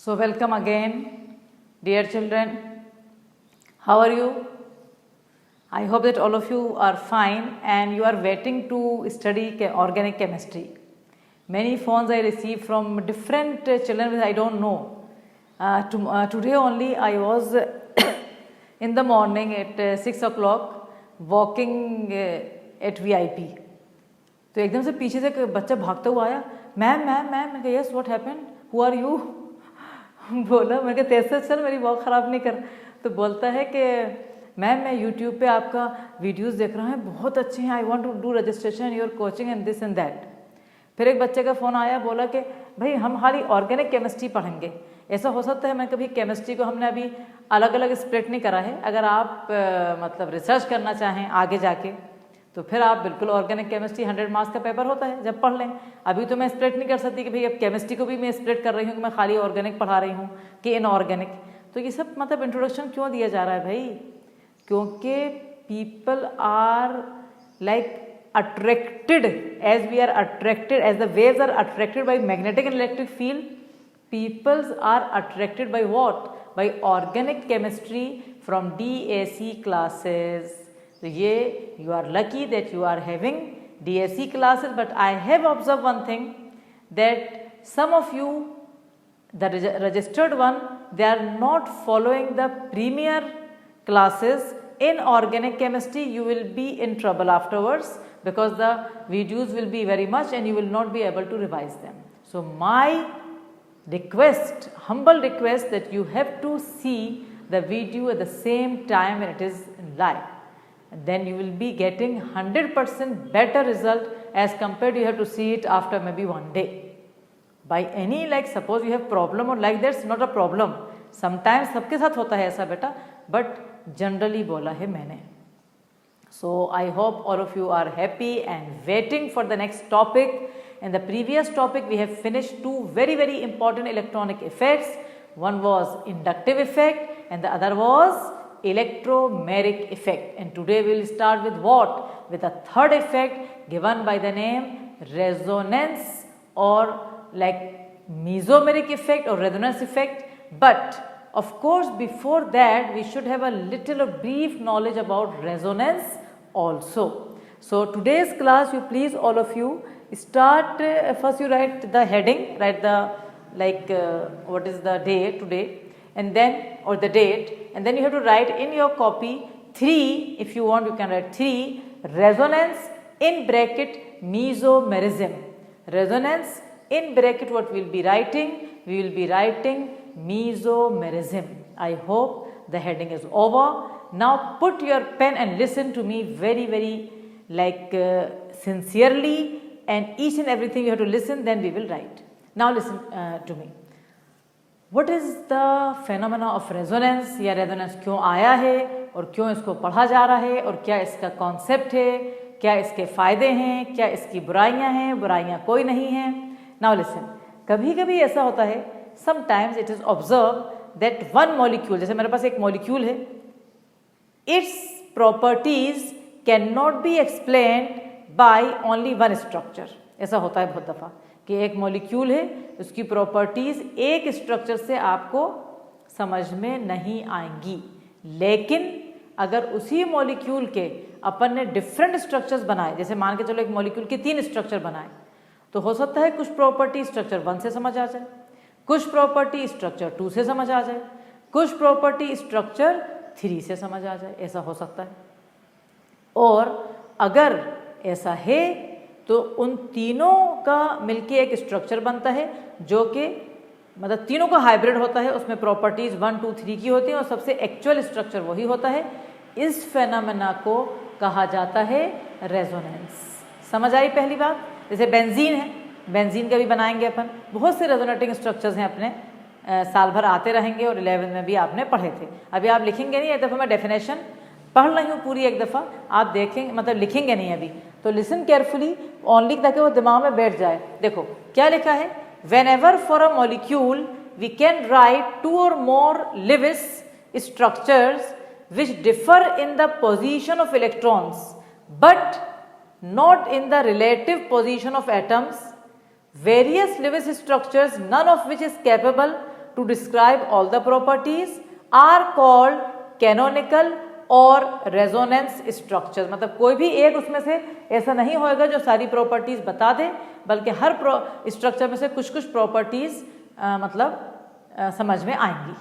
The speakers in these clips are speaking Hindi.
So welcome again, dear children. How are you? I hope that all of you are fine and you are waiting to study organic chemistry. Many phones I received from different children which I don't know. Today only I was in the morning at 6 o'clock walking at VIP. तो एकदम से पीछे से एक बच्चा भागता हुआ आया, मैम मैम मैम। मैंने कहा yes what happened, who are you? बोला, मैंने कहा तेज से चल, मेरी वॉक ख़राब नहीं कर। तो बोलता है कि मैम मैं यूट्यूब पे आपका वीडियोस देख रहा हूँ, बहुत अच्छे हैं, I want to do registration your coaching and this and that. फिर एक बच्चे का फ़ोन आया, बोला कि भाई हम खाली ऑर्गेनिक केमिस्ट्री पढ़ेंगे, ऐसा हो सकता है? मैं कभी केमिस्ट्री को हमने अभी अलग अलग स्प्लिट नहीं करा है। अगर आप मतलब रिसर्च करना चाहें आगे जाके तो फिर आप बिल्कुल ऑर्गेनिक केमिस्ट्री 100 मार्क्स का पेपर होता है, जब पढ़ लें। अभी तो मैं स्प्लिट नहीं कर सकती कि भाई अब केमिस्ट्री को भी मैं स्प्लिट कर रही हूँ कि मैं खाली ऑर्गेनिक पढ़ा रही हूँ कि इनऑर्गेनिक। तो ये सब मतलब इंट्रोडक्शन क्यों दिया जा रहा है भाई? क्योंकि people are like attracted as we are attracted, as the waves are attracted by magnetic and electric field, peoples are attracted by what? By organic chemistry from DAC classes. So ये you are lucky that you are having DAC classes, but I have observed one thing, that some of you, the registered one, they are not following the premier classes in organic chemistry. You will be in trouble afterwards because the videos will be very much and you will not be able to revise them. So my request, humble request, that you have to see the video at the same time when it is in live. And then you will be getting 100% better result as compared you have to see it after maybe one day. By any like suppose you have problem or like that's not a problem. Sometimes सबके साथ होता है ऐसा बेटा, but generally बोला है मैंने. So I hope all of you are happy and waiting for the next topic. In the previous topic we have finished two very important electronic effects. One was inductive effect and the other was electromeric effect. And today we will start with what? With a third effect given by the name resonance or like mesomeric effect or resonance effect. But of course before that we should have a little of brief knowledge about resonance also. So today's class, you please all of you start first you write the heading, write the what is the day today, and then or the date, and then you have to write in your copy 3, if you want you can write 3, resonance in bracket mesomerism. Resonance in bracket what we will be writing? We will be writing mesomerism. I hope the heading is over. Now put your pen and listen to me very sincerely, and each and everything you have to listen, then we will write. Now listen to me. What is the phenomena of resonance? या resonance क्यों आया है और क्यों इसको पढ़ा जा रहा है और क्या इसका concept है, क्या इसके फ़ायदे हैं, क्या इसकी बुराइयां हैं, बुराइयां कोई नहीं हैं. Now listen. कभी कभी ऐसा होता है, sometimes it is observed that one molecule, जैसे मेरे पास एक molecule है, its properties cannot be explained by only one structure. ऐसा होता है बहुत दफ़ा कि एक मॉलिक्यूल है, उसकी प्रॉपर्टीज़ एक स्ट्रक्चर से आपको समझ में नहीं आएंगी, लेकिन अगर उसी मॉलिक्यूल के अपन ने डिफरेंट स्ट्रक्चर्स बनाए, जैसे मान के चलो एक मॉलिक्यूल के 3 स्ट्रक्चर बनाए, तो हो सकता है कुछ प्रॉपर्टी स्ट्रक्चर 1 से समझ आ जाए, कुछ प्रॉपर्टी स्ट्रक्चर 2 से समझ आ जाए, कुछ प्रॉपर्टी स्ट्रक्चर 3 से समझ आ जाए, ऐसा हो सकता है. और अगर ऐसा है तो उन तीनों का मिलके एक स्ट्रक्चर बनता है जो कि मतलब तीनों का हाइब्रिड होता है, उसमें प्रॉपर्टीज़ 1, 2, 3 की होती हैं और सबसे एक्चुअल स्ट्रक्चर वही होता है. इस फेनोमेना को कहा जाता है रेजोनेंस. समझ आई पहली बात? जैसे बेंजीन है, बेंजीन का भी बनाएंगे अपन, बहुत से रेजोनेटिंग स्ट्रक्चर्स हैं अपने, साल भर आते रहेंगे और 11th में भी आपने पढ़े थे. अभी आप लिखेंगे नहीं, एक दफ़ा मैं डेफिनेशन पढ़ रही हूँ पूरी एक दफ़ा, आप देखेंगे मतलब लिखेंगे नहीं अभी, तो लिसन केयरफुली ओनली ताकि वो दिमाग में बैठ जाए. देखो क्या लिखा है, whenever for a molecule we can write 2 or more Lewis structures which differ in the position of electrons but not in the relative position of atoms. Various Lewis structures, none of which is capable to describe all the properties are called canonical और रेजोनेंस स्ट्रक्चर। मतलब कोई भी एक उसमें से ऐसा नहीं होएगा जो सारी प्रॉपर्टीज बता दे, बल्कि हर स्ट्रक्चर में से कुछ कुछ प्रॉपर्टीज समझ में आएंगी।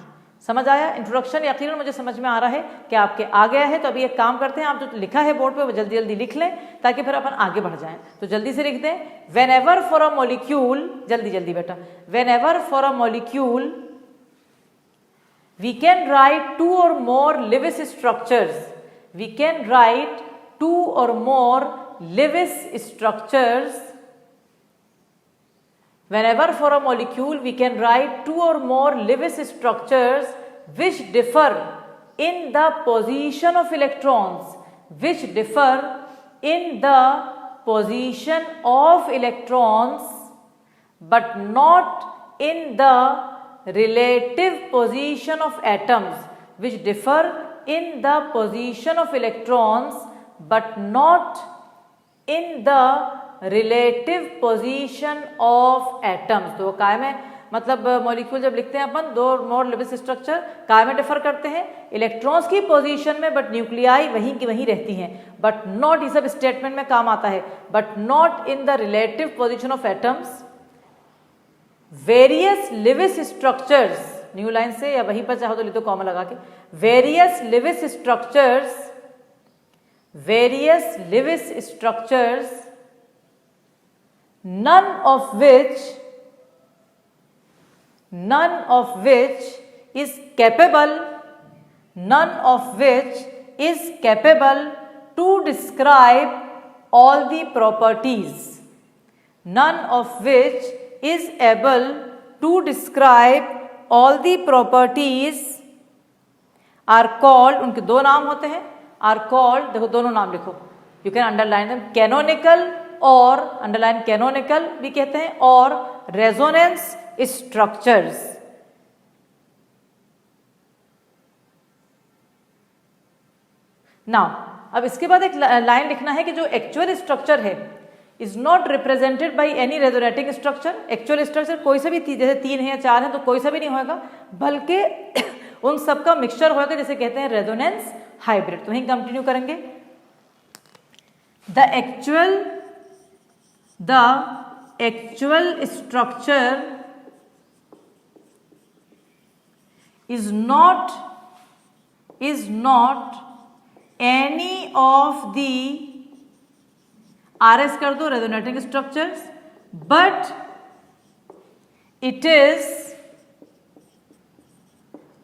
समझ आया? इंट्रोडक्शन यकीनन मुझे समझ में आ रहा है कि आपके आ गया है। तो अभी एक काम करते हैं, आप जो लिखा है बोर्ड पे वो जल्दी जल्दी लिख लें ताकि फिर अपन आगे बढ़ जाएं। तो जल्दी से लिख दें, when ever for a molecule, जल्दी जल्दी बेटा, when ever for a molecule we can write two or more Lewis structures. We can write two or more Lewis structures. Whenever for a molecule we can write two or more Lewis structures which differ in the position of electrons, which differ in the position of electrons, but not in the relative position of atoms, which differ in the position of electrons but not in the relative position of atoms। तो काय में मतलब मॉलिक्यूल जब लिखते हैं अपन, दो मोर लेविस स्ट्रक्चर काय में डिफर करते हैं? इलेक्ट्रॉन्स की पोजीशन में, बट न्यूक्लियाई वहीं की वहीं रहती हैं। बट नॉट, ये सब स्टेटमेंट में काम आता है, but not in the relative position of atoms. Various Lewis structures, new line से या वहीं पर चाहो तो लिख दो कॉमा लगा के, various Lewis structures, various Lewis structures, none of which is capable, none of which is capable to describe all the properties, none of which is able to describe all the properties are called, उनके दो नाम होते हैं, are called, देखो दोनों नाम लिखो, you can underline them, canonical और अंडरलाइन कैनोनिकल भी कहते हैं, और रेजोनेंस स्ट्रक्चर्स। नाउ अब इसके बाद एक लाइन लिखना है कि जो एक्चुअल स्ट्रक्चर है is not represented by any resonating structure. Actual structure कोई सा भी, जैसे 3 है या 4 है तो कोई सा भी नहीं होगा, बल्कि उन सबका मिक्सचर होगा, जैसे कहते हैं रेजोनेंस हाइब्रिड। तो वहीं कंटिन्यू करेंगे, the actual structure is not any of the RS कर दो resonating structures, but it is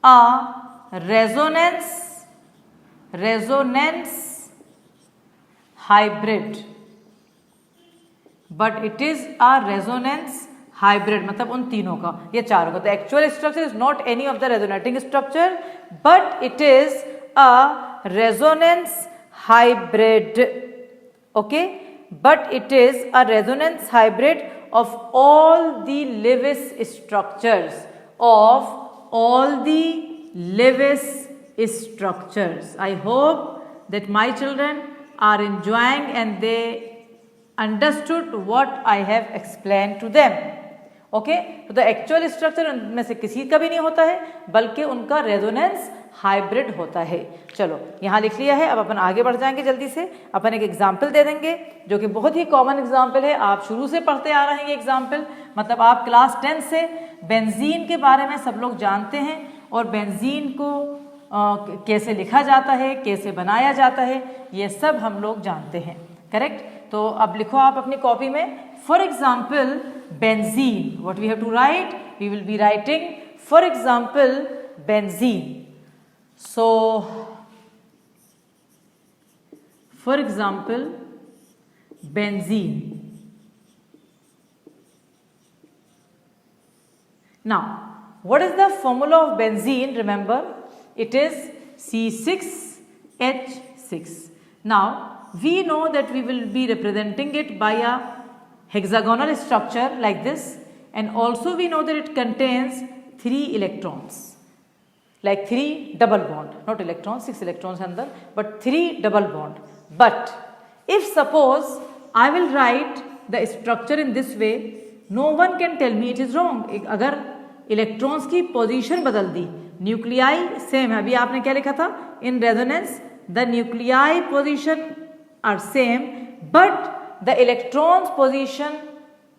a resonance hybrid, but it is a resonance hybrid. मतलब उन तीनों का, ये चारों का। The actual structure is not any of the resonating structure, but it is a resonance hybrid. Okay, but it is a resonance hybrid of all the Lewis structures, of all the Lewis structures. I hope that my children are enjoying and they understood what I have explained to them. Okay, तो द एक्चुअल स्ट्रक्चर उनमें से किसी का भी नहीं होता है, बल्कि उनका रेजोनेंस हाइब्रिड होता है। चलो यहाँ लिख लिया है, अब अपन आगे बढ़ जाएंगे जल्दी से। अपन एक एग्जाम्पल दे देंगे जो कि बहुत ही कॉमन एग्जाम्पल है, आप शुरू से पढ़ते आ रहे हैं ये एग्जाम्पल। मतलब आप क्लास 10 से बेंजीन के बारे में सब लोग जानते हैं, और बेंजीन को कैसे लिखा जाता है, कैसे बनाया जाता है, ये सब हम लोग जानते हैं। करेक्ट? तो अब लिखो आप अपनी कॉपी में, for example benzene. What we have to write? We will be writing for example benzene. So for example benzene. Now what is the formula of benzene? Remember, it is C6H6. Now we know that we will be representing it by a hexagonal structure like this, and also we know that it contains 3 electrons, like 3 double bond, not electrons, 6 electrons अंदर, but 3 double bond. But if suppose I will write the structure in this way, no one can tell me it is wrong. अगर इलेक्ट्रॉन्स की पोजीशन बदल दी, न्यूक्लियाई सेम है, अभी आपने क्या लिखा था, in resonance the nuclei position are same but the electrons position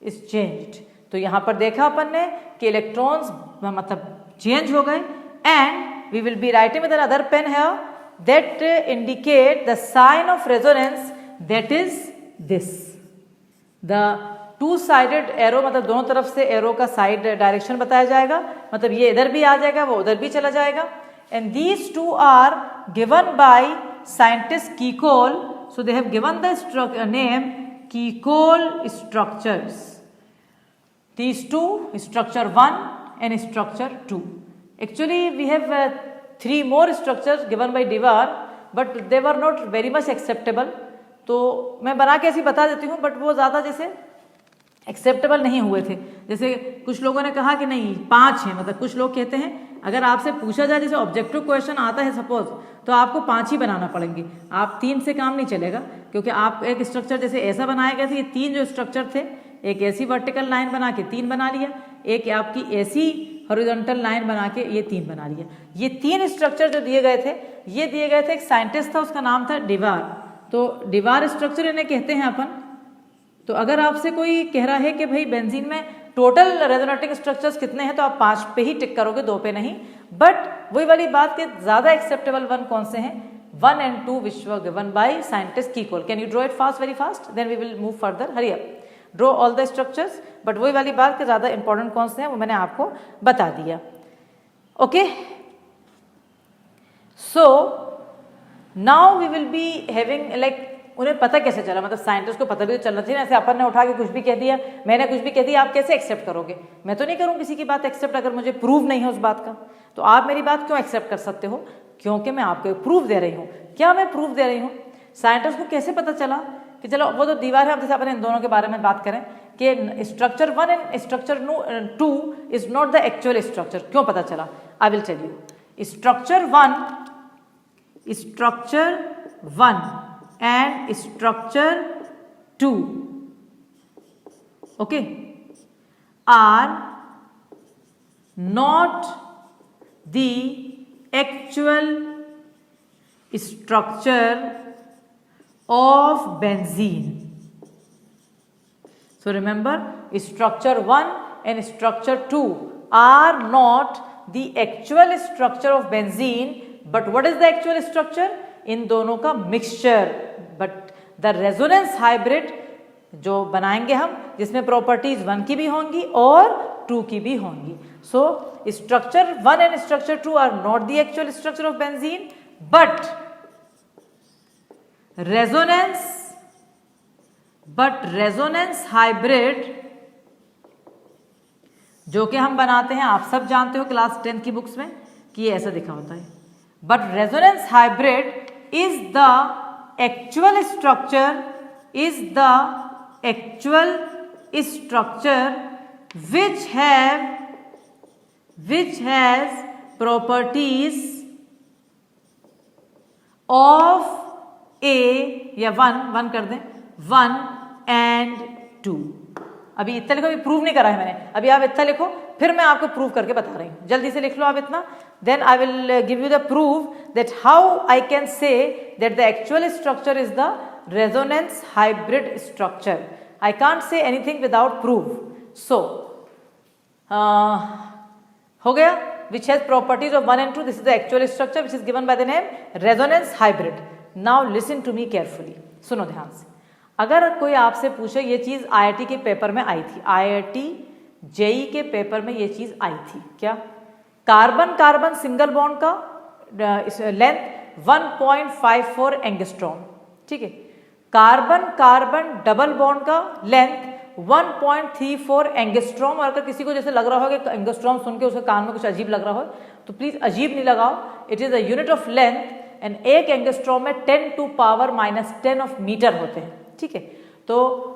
is changed. तो यहाँ पर देखा अपन ने कि इलेक्ट्रॉन्स मतलब चेंज हो गए, and we will be writing with another pen here that indicate the sign of resonance, that is this, the two sided arrow, मतलब दोनों तरफ से एरो का साइड डायरेक्शन बताया जाएगा, मतलब ये इधर भी आ जाएगा, वो उधर भी चला जाएगा। And these two are given by scientist Kekule, so they have given the name Kekule structures, these two, structure 1 and structure 2. Actually we have 3 more structures given by Dewar, but they were not very much acceptable. तो मैं बना के ऐसी बता देती हूँ, बट वो ज़्यादा जैसे एक्सेप्टेबल नहीं हुए थे। जैसे कुछ लोगों ने कहा कि नहीं 5 हैं, मतलब कुछ लोग कहते हैं अगर आपसे पूछा जाए, जैसे ऑब्जेक्टिव क्वेश्चन आता है सपोज, तो आपको 5 ही बनाना पड़ेंगे, आप 3 से काम नहीं चलेगा, क्योंकि आप एक स्ट्रक्चर जैसे ऐसा बनाया गया था, ये 3 जो स्ट्रक्चर थे, एक ऐसी वर्टिकल लाइन बना के 3 बना लिया, एक आपकी ऐसी हॉरिजॉन्टल लाइन बना के ये 3 बना लिया। ये 3 स्ट्रक्चर जो दिए गए थे, ये दिए गए थे, एक साइंटिस्ट था उसका नाम था डिवार, तो डिवार स्ट्रक्चर इन्हें कहते हैं अपन। तो अगर आपसे कोई कह रहा है कि भाई बेंजीन में टोटल रेजोनेटिंग स्ट्रक्चर्स कितने हैं, तो आप 5 पे ही टिक करोगे, 2 पे नहीं। बट वही वाली बात कि ज्यादा एक्सेप्टेबल वन कौन से हैं, 1 and 2 which were given by scientist Kekulé. Can you draw it fast, very fast? Then we will move further. Hurry up. Draw all the structures. But वही वाली बात कि ज़्यादा important कौन से हैं वो मैंने आपको बता दिया. Okay. So now we will be having like उन्हें पता कैसे चला, मतलब साइंटिस्ट को पता भी तो चलना चाहिए ना। ऐसे अपन ने उठा के कुछ भी कह दिया, मैंने कुछ भी कह दिया, आप कैसे एक्सेप्ट करोगे? मैं तो नहीं करूँ किसी की बात एक्सेप्ट अगर मुझे प्रूव नहीं है उस बात का। तो आप मेरी बात क्यों एक्सेप्ट कर सकते हो? क्योंकि मैं आपको प्रूफ दे रही हूँ। क्या मैं प्रूफ दे रही हूँ? साइंटिस्ट को कैसे पता चला कि चलो वो तो दीवार है, अब जैसे अपन इन दोनों के बारे में बात करें कि structure 1 and structure 2 is not the actual structure. क्यों पता चला? I will tell you. Structure 1 and structure 2 okay are not the actual structure of benzene. So remember, structure 1 and structure 2 are not the actual structure of benzene, but what is the actual structure? इन दोनों का mixture. But the resonance hybrid जो बनाएंगे हम, जिसमें प्रॉपर्टीज 1 की भी होंगी और 2 की भी होंगी। So structure 1 and structure 2 are not the actual structure of benzene, but resonance hybrid जो कि हम बनाते हैं, आप सब जानते हो क्लास 10 की बुक्स में कि ये ऐसा दिखा होता है। But resonance hybrid is the actual structure which has properties of A या 1 कर दें, 1 and 2। अभी इतना लिखो, अभी प्रूव नहीं करा है मैंने, अभी आप इतना लिखो, फिर मैं आपको प्रूव करके बता रही हूँ। जल्दी से लिख लो आप इतना, then I will give you the proof that how I can say that the actual structure is the resonance hybrid structure. I can't say anything without proof. So हो गया, which has properties of 1 and 2. This is the actual structure which is given by the name resonance hybrid. Now listen to me carefully. सुनो ध्यान से। अगर कोई आपसे पूछे, ये चीज IIT के पेपर में आई थी, IIT JEE के पेपर में ये चीज आई थी, क्या? कार्बन कार्बन सिंगल बॉन्ड का लेंथ 1.54 एंगस्ट्रॉम, ठीक है। कार्बन कार्बन डबल बॉन्ड का लेंथ 1.34 एंगस्ट्रॉम। और अगर किसी को जैसे लग रहा हो कि एंगस्ट्रॉम सुन के उसके कान में कुछ अजीब लग रहा हो, तो प्लीज अजीब नहीं लगाओ, it is a unit of length, and एक एंगस्ट्रॉम में 10 to power -10 ऑफ मीटर होते हैं, ठीक है। तो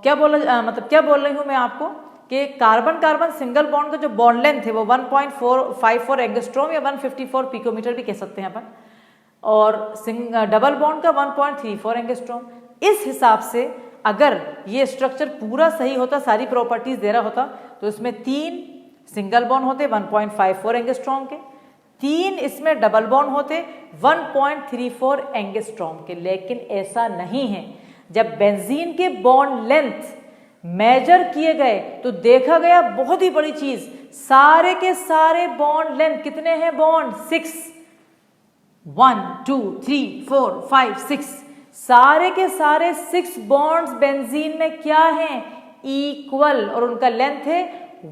क्या बोल रही हूं मैं आपको कि कार्बन कार्बन सिंगल बॉन्ड का जो बॉन्ड लेंथ है वो 1.54 एंगस्ट्रॉम या 154 पिकोमीटर भी कह सकते हैं अपन, और डबल बॉन्ड का 1.34 एंगस्ट्रॉम। इस हिसाब से अगर ये स्ट्रक्चर पूरा सही होता, सारी प्रॉपर्टीज दे रहा होता, तो इसमें 3 सिंगल बॉन्ड होते 1.54 एंगस्ट्रॉम के, 3 इसमें डबल बॉन्ड होते 1.34 एंगस्ट्रॉम के। लेकिन ऐसा नहीं है, जब बेंजीन के बॉन्ड लेंथ मेजर किए गए तो देखा गया बहुत ही बड़ी चीज, सारे के सारे बॉन्ड लेंथ कितने हैं, बॉन्ड 6, 1 2 3 4 5 6, सारे के सारे 6 बॉन्ड्स बेंजीन में क्या हैं, इक्वल, और उनका लेंथ है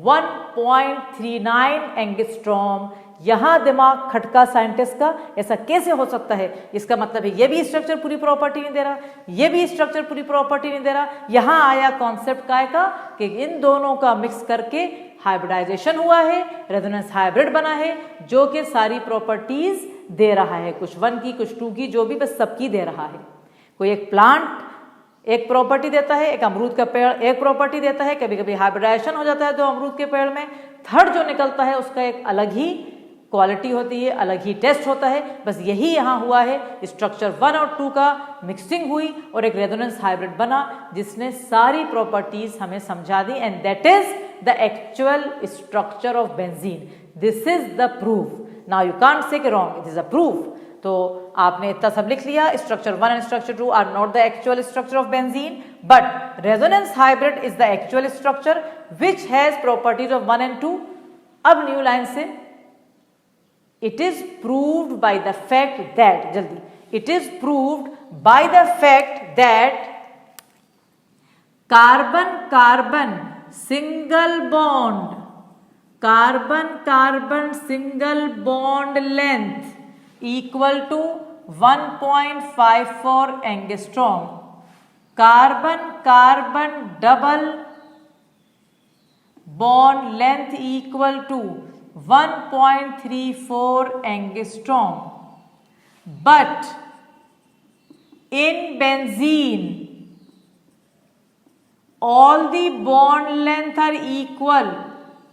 1.39 एंगस्ट्रॉम। यहां दिमाग खटका साइंटिस्ट का, ऐसा कैसे हो सकता है? इसका मतलब है ये भी स्ट्रक्चर पूरी प्रॉपर्टी नहीं दे रहा, ये भी स्ट्रक्चर पूरी प्रॉपर्टी नहीं दे रहा। यहां आया कॉन्सेप्ट काय का कि इन दोनों का मिक्स करके हाइब्रिडाइजेशन हुआ है, रेजोनेंस हाइब्रिड बना है, जो कि सारी प्रॉपर्टीज दे रहा है, कुछ 1 की कुछ 2 की, जो भी बस सबकी दे रहा है। कोई एक प्लांट एक प्रॉपर्टी देता है, एक अमरूद का पेड़ एक प्रॉपर्टी देता है, कभी कभी हाइब्रिडाइजेशन हो जाता है तो अमरूद के पेड़ में थर्ड जो निकलता है उसका एक अलग ही क्वालिटी होती है, अलग ही टेस्ट होता है। बस यही यहाँ हुआ है, स्ट्रक्चर 1 और 2 का मिक्सिंग हुई और एक रेजोनेंस हाइब्रिड बना जिसने सारी प्रॉपर्टीज हमें समझा दी, and that is the actual structure of benzene. This is the proof. Now you can't say wrong, it is a proof. तो आपने इतना सब लिख लिया, structure 1 and structure 2 are not the actual structure of benzene, but resonance hybrid is the actual structure which has properties of 1 and 2। अब न्यू लाइन से, it is proved by the fact that, jaldi, it is proved by the fact that carbon carbon single bond, carbon carbon single bond length equal to 1.54 angstrom, carbon carbon double bond length equal to 1.34 angstrom, but in benzene all the bond length are equal.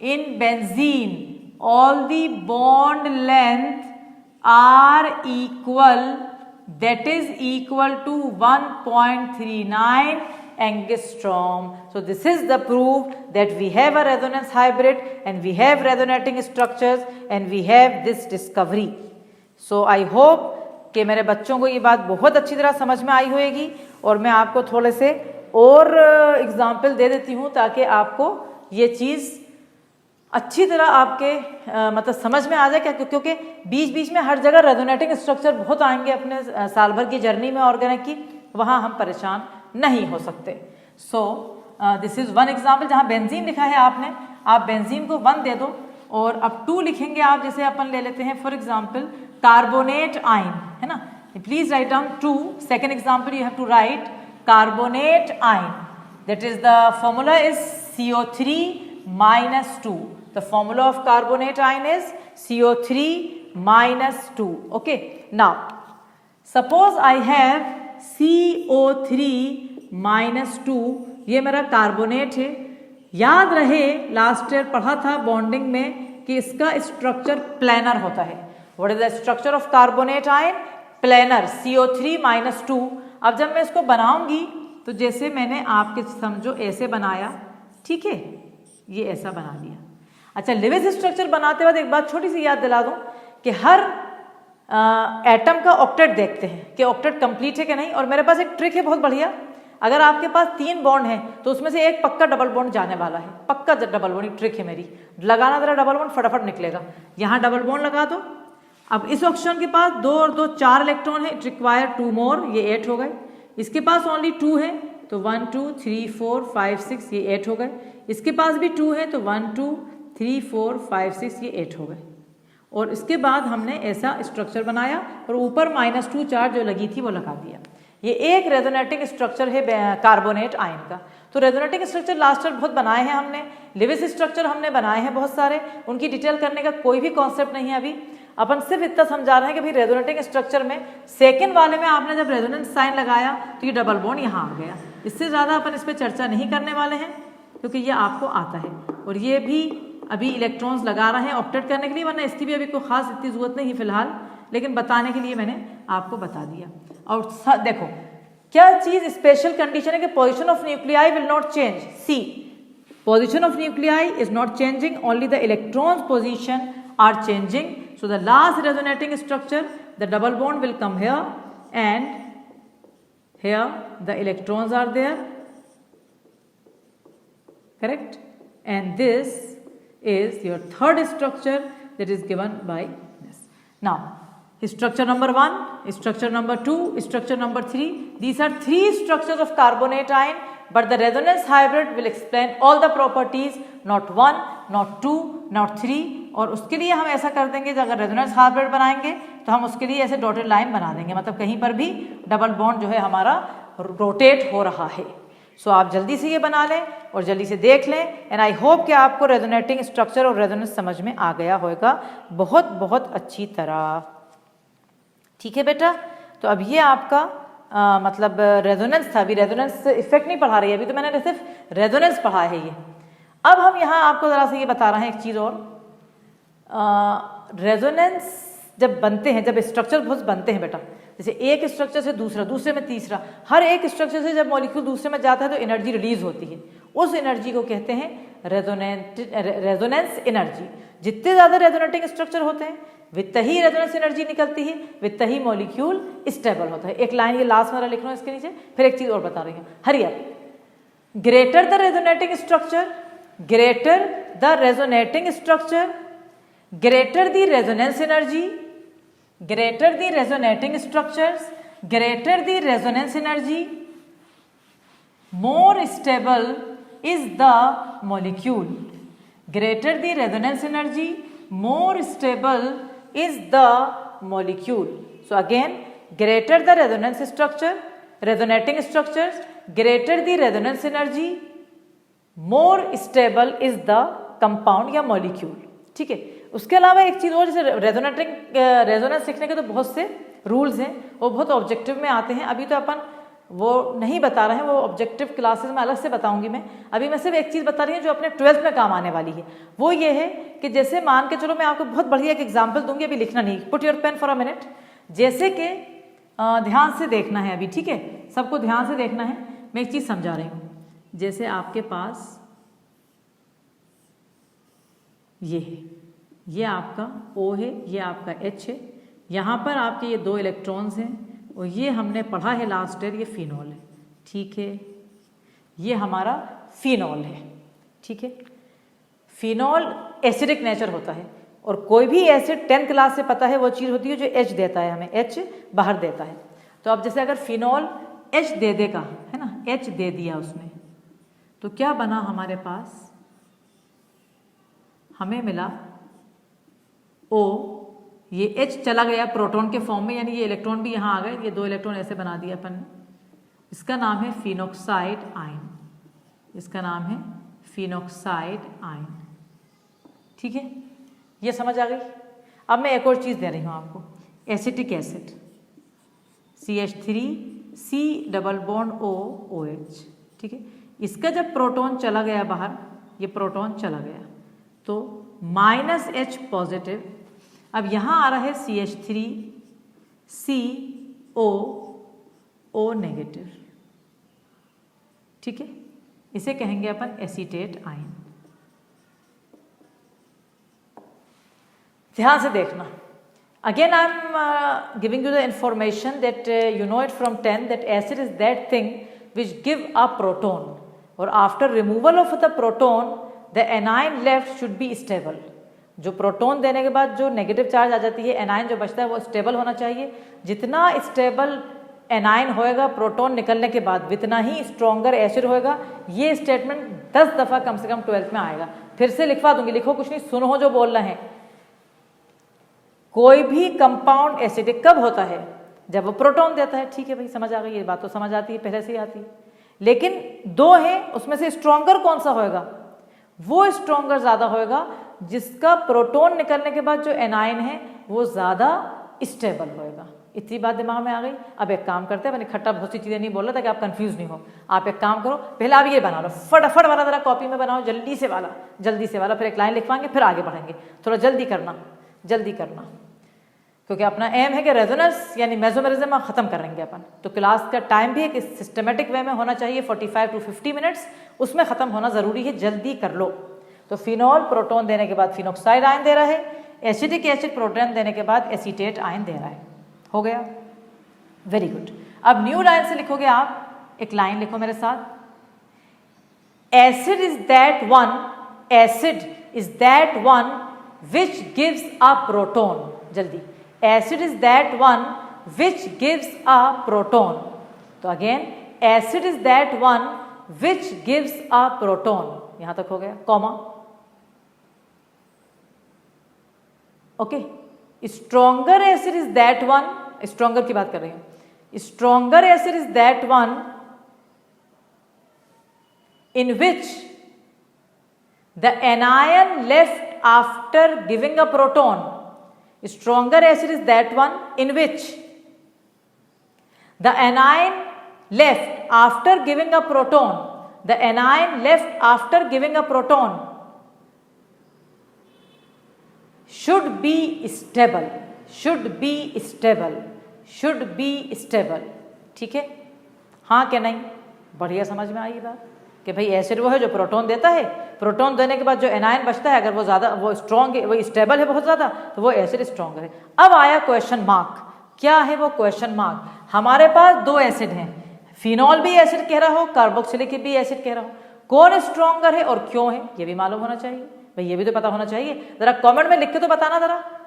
In benzene all the bond length are equal, that is equal to 1.39 angstrom. So this is the proof that we have a resonance hybrid and we have resonating structures and we have this discovery. So I hope कि मेरे बच्चों को ये बात बहुत अच्छी तरह समझ में आई होगी, और मैं आपको थोड़े से और एग्जाम्पल दे देती हूँ ताकि आपको ये चीज़ अच्छी तरह आपके मतलब समझ में आ जाए। क्या, क्योंकि बीच बीच में हर जगह रेजोनेटिंग स्ट्रक्चर बहुत आएंगे अपने साल भर की जर्नी में ऑर्गेनिक की, वहाँ हम परेशान नहीं हो सकते। So this is one example जहाँ बेंजीन लिखा है आपने, आप बेंजीन को 1 दे दो और अब 2 लिखेंगे आप। जैसे अपन ले लेते हैं फॉर एग्जाम्पल कार्बोनेट आयन, है ना, please write down 2। Second example you have to write carbonate ion, that is the formula is CO3 - 2. The formula of carbonate ion is CO3 - 2. Okay, now suppose I have CO3 - 2, ये मेरा कार्बोनेट है। याद रहे लास्ट ईयर पढ़ा था बॉन्डिंग में कि इसका स्ट्रक्चर प्लेनर होता है। What is the structure of carbonate ion? Planar, CO3 - 2। अब जब मैं इसको बनाऊंगी तो जैसे मैंने आपके समझो ऐसे बनाया, ठीक है, ये ऐसा बना लिया। अच्छा, लिविस स्ट्रक्चर बनाते वक्त एक बात छोटी सी याद दिला दूं कि हर एटम का ऑक्टेट देखते हैं कि ऑक्टेट कंप्लीट है कि नहीं। और मेरे पास एक ट्रिक है बहुत बढ़िया, अगर आपके पास 3 बॉन्ड है तो उसमें से एक पक्का डबल बॉन्ड जाने वाला है, पक्का डबल बॉन्ड। ट्रिक है मेरी, लगाना जरा डबल बॉन्ड, फटाफट निकलेगा। यहाँ डबल बॉन्ड लगा दो। अब इस ऑक्सीजन के पास 2 और 2 4 इलेक्ट्रॉन है, इट रिक्वायर 2 मोर, ये 8 हो गए। इसके पास ओनली 2 है तो 1 2 3 4 5 6 ये 8 हो गए। इसके पास भी 2 है तो 1 2 3 4 5 6 ये 8 हो गए। और इसके बाद हमने ऐसा स्ट्रक्चर बनाया और ऊपर -2 चार्ज जो लगी थी वो लगा दिया। ये एक रेजोनेटिंग स्ट्रक्चर है कार्बोनेट आयन का। तो रेजोनेटिंग स्ट्रक्चर लास्ट ईयर बहुत बनाए हैं हमने, लिविस स्ट्रक्चर हमने बनाए हैं बहुत सारे, उनकी डिटेल करने का कोई भी कॉन्सेप्ट नहीं है अभी। अपन सिर्फ इतना समझा रहे हैं कि भाई रेजोनेटिंग स्ट्रक्चर में सेकेंड वाले में आपने जब रेजोनेंस साइन लगाया तो ये डबल बॉन्ड यहाँ आ गया। इससे ज़्यादा अपन इस पर चर्चा नहीं करने वाले हैं क्योंकि ये आपको आता है। और ये भी अभी इलेक्ट्रॉन्स लगा रहे हैं ऑक्टेट करने के लिए, वरना इसकी भी अभी कोई खास इतनी जरूरत नहीं है फिलहाल, लेकिन बताने के लिए मैंने आपको बता दिया। और देखो क्या चीज स्पेशल कंडीशन है कि position of nuclei will not change. See Position of nuclei is not changing, only the electrons position are changing. So the last resonating structure, the double bond will come here, and here the electrons are there, correct, and this is your third structure that is given by this. Now structure number 1, structure number 2, structure number 3, these are 3 structures of carbonate ion, but the resonance hybrid will explain all the properties, not 1, not 2, not 3. और उसके लिए हम ऐसा कर देंगे, अगर रेजोनेंस हाइब्रिड बनाएंगे तो हम उसके लिए ऐसे डॉटेड लाइन बना देंगे, मतलब कहीं पर भी डबल बॉन्ड जो है हमारा रोटेट हो रहा है. सो आप जल्दी से ये बना लें और जल्दी से देख लें. एंड आई होप कि आपको रेजोनेटिंग स्ट्रक्चर और रेजोनेंस समझ में आ गया होगा बहुत बहुत अच्छी तरह. ठीक है बेटा, तो अब ये आपका मतलब रेजोनेंस था. अभी रेजोनेंस इफेक्ट नहीं पढ़ा रही है, अभी तो मैंने सिर्फ रेजोनेंस पढ़ा है ये. अब हम यहाँ आपको ज़रा से ये बता रहे हैं एक चीज़ और. रेजोनेंस जब बनते हैं, जब स्ट्रक्चर बहुत बनते हैं बेटा, जैसे एक स्ट्रक्चर से दूसरा, दूसरे में तीसरा, हर एक स्ट्रक्चर से जब मॉलिक्यूल दूसरे में जाता है तो एनर्जी रिलीज होती है. उस एनर्जी को कहते हैं रेजोनेंस एनर्जी. जितने ज़्यादा रेजोनेटिंग स्ट्रक्चर होते हैं वित्ता ही रेजोनेंस एनर्जी निकलती है, वित्ता ही मॉलिक्यूल स्टेबल होता है. एक लाइन ये लास्ट वाला लिख लो इसके नीचे. फिर एक चीज़ और बता रही हूँ, hurry up. Greater the resonating structure, greater the resonating structure, greater the resonance energy, greater the resonating structures, greater the resonance energy, more stable is the molecule. Greater the resonance energy, more stable is the molecule. So again, greater the resonance structure, resonating structures, greater the resonance energy, more stable is the compound या molecule. ठीक है. उसके अलावा एक चीज़ और, जैसे रेजोनेंस सीखने के तो बहुत से रूल्स हैं, वो बहुत ऑब्जेक्टिव में आते हैं. अभी तो अपन वो नहीं बता रहे हैं, वो ऑब्जेक्टिव क्लासेस में अलग से बताऊंगी मैं. अभी मैं सिर्फ एक चीज़ बता रही हूँ जो अपने 12th में काम आने वाली है. वो ये है कि जैसे मान के चलो, मैं आपको बहुत बढ़िया एक एग्जाम्पल दूंगी, अभी लिखना नहीं, put your pen for a minute. जैसे कि ध्यान से देखना है अभी, ठीक है, सबको ध्यान से देखना है. मैं एक चीज़ समझा रही हूँ. जैसे आपके पास ये है, ये आपका O है, ये आपका H है, यहाँ पर आपके ये 2 इलेक्ट्रॉन्स हैं, और ये हमने पढ़ा है लास्ट ईयर, ये फिनॉल है. ठीक है, ये हमारा फिनॉल है. ठीक है, फिनॉल एसिडिक नेचर होता है, और कोई भी एसिड 10th क्लास से पता है वो चीज़ होती है जो H देता है, हमें H बाहर देता है. तो अब जैसे अगर फिनॉल H दे देगा, है ना, H दे दिया उसने, तो क्या बना हमारे पास, हमें मिला O, ये H चला गया प्रोटॉन के फॉर्म में, यानी ये इलेक्ट्रॉन भी यहाँ आ गए, ये 2 इलेक्ट्रॉन ऐसे बना दिया अपन ने. इसका नाम है फिनॉक्साइड आयन, इसका नाम है फिनॉक्साइड आयन. ठीक है, ये समझ आ गई. अब मैं एक और चीज़ दे रही हूँ आपको, acetic acid CH3C double bond O OH. ठीक है, इसका जब प्रोटॉन चला गया बाहर, ये प्रोटॉन चला गया तो -H पॉजिटिव. अब यहाँ आ रहा है CH3CO O नेगेटिव. ठीक है, इसे कहेंगे अपन एसीटेट आयन. ध्यान से देखना. Again I am giving you the information that you know it from 10 that acid is that thing which give a proton, और after removal of the proton the anion left should be stable. जो प्रोटॉन देने के बाद जो नेगेटिव चार्ज आ जाती है, एनाइन जो बचता है वो स्टेबल होना चाहिए. जितना स्टेबल एनाइन होएगा प्रोटॉन निकलने के बाद, उतना ही स्ट्रॉन्गर एसिड होएगा. ये स्टेटमेंट 10 दफ़ा कम से कम 12th में आएगा. फिर से लिखवा दूंगी, लिखो कुछ नहीं, सुनो जो बोल रहे हैं. कोई भी कंपाउंड एसिडिक कब होता है, जब वो प्रोटॉन देता है. ठीक है भाई, समझ आ गई, ये बात तो समझ आती है, पहले से ही आती है. लेकिन 2 है, उसमें से स्ट्रॉन्गर कौन सा होएगा, वो स्ट्रॉन्गर ज़्यादा होएगा जिसका प्रोटॉन निकलने के बाद जो एनाइन है वो ज़्यादा स्टेबल होएगा. इतनी बात दिमाग में आ गई. अब एक काम करते हैं, मैंने इकट्ठा बहुत सी चीज़ें नहीं बोल रहा ताकि आप कंफ्यूज नहीं हो. आप एक काम करो, पहले आप ये बना लो, फटाफट वाला ज़रा कॉपी में बनाओ, जल्दी से वाला, फिर एक लाइन लिखवाएंगे, फिर आगे बढ़ेंगे. थोड़ा जल्दी करना, जल्दी करना. क्योंकि अपना एम है कि रेजोनेंस यानी मेसोमेरिज्म हम ख़त्म करेंगे अपन। तो क्लास का टाइम भी एक सिस्टमेटिक वे में होना चाहिए, 45 to 50 मिनट्स, उसमें ख़त्म होना ज़रूरी है, जल्दी कर लो। तो फिनॉल प्रोटॉन देने के बाद फिनॉक्साइड आयन दे रहा है, एसिटिक एसिड प्रोटॉन देने के बाद एसीटेट आयन दे रहा है। हो गया, वेरी गुड। अब न्यू लाइन से लिखोगे आप, एक लाइन लिखो मेरे साथ, acid is that one which gives a proton. जल्दी, acid is that one which gives a proton. तो again, acid is that one which gives a proton, यहां तक हो गया, comma. Okay, stronger acid is that one, stronger की बात कर रही हूं, stronger acid is that one in which the anion left after giving a proton, stronger acid is that one in which the anion left after giving a proton, the anion left after giving a proton should be stable, should be stable, should be stable। ठीक है, हाँ क्या नहीं? बढ़िया समझ में आई बात कि भाई एसिड वो है जो प्रोटॉन देता है, प्रोटॉन देने के बाद जो एनायन बचता है, अगर वो ज़्यादा, वो स्ट्रॉन्ग है, वो स्टेबल है बहुत ज़्यादा, तो वो एसिड स्ट्रॉन्गर है। अब आया क्वेश्चन मार्क, क्या है वो क्वेश्चन मार्क? हमारे पास दो एसिड हैं, फिनॉल भी एसिड कह रहा हो, कार्बोक्सिलिक भी एसिड कह रहा हो, कौन स्ट्रॉन्गर है और क्यों है ये भी मालूम होना चाहिए भाई, ये भी तो पता होना चाहिए। जरा कमेंट में लिख के तो बताना,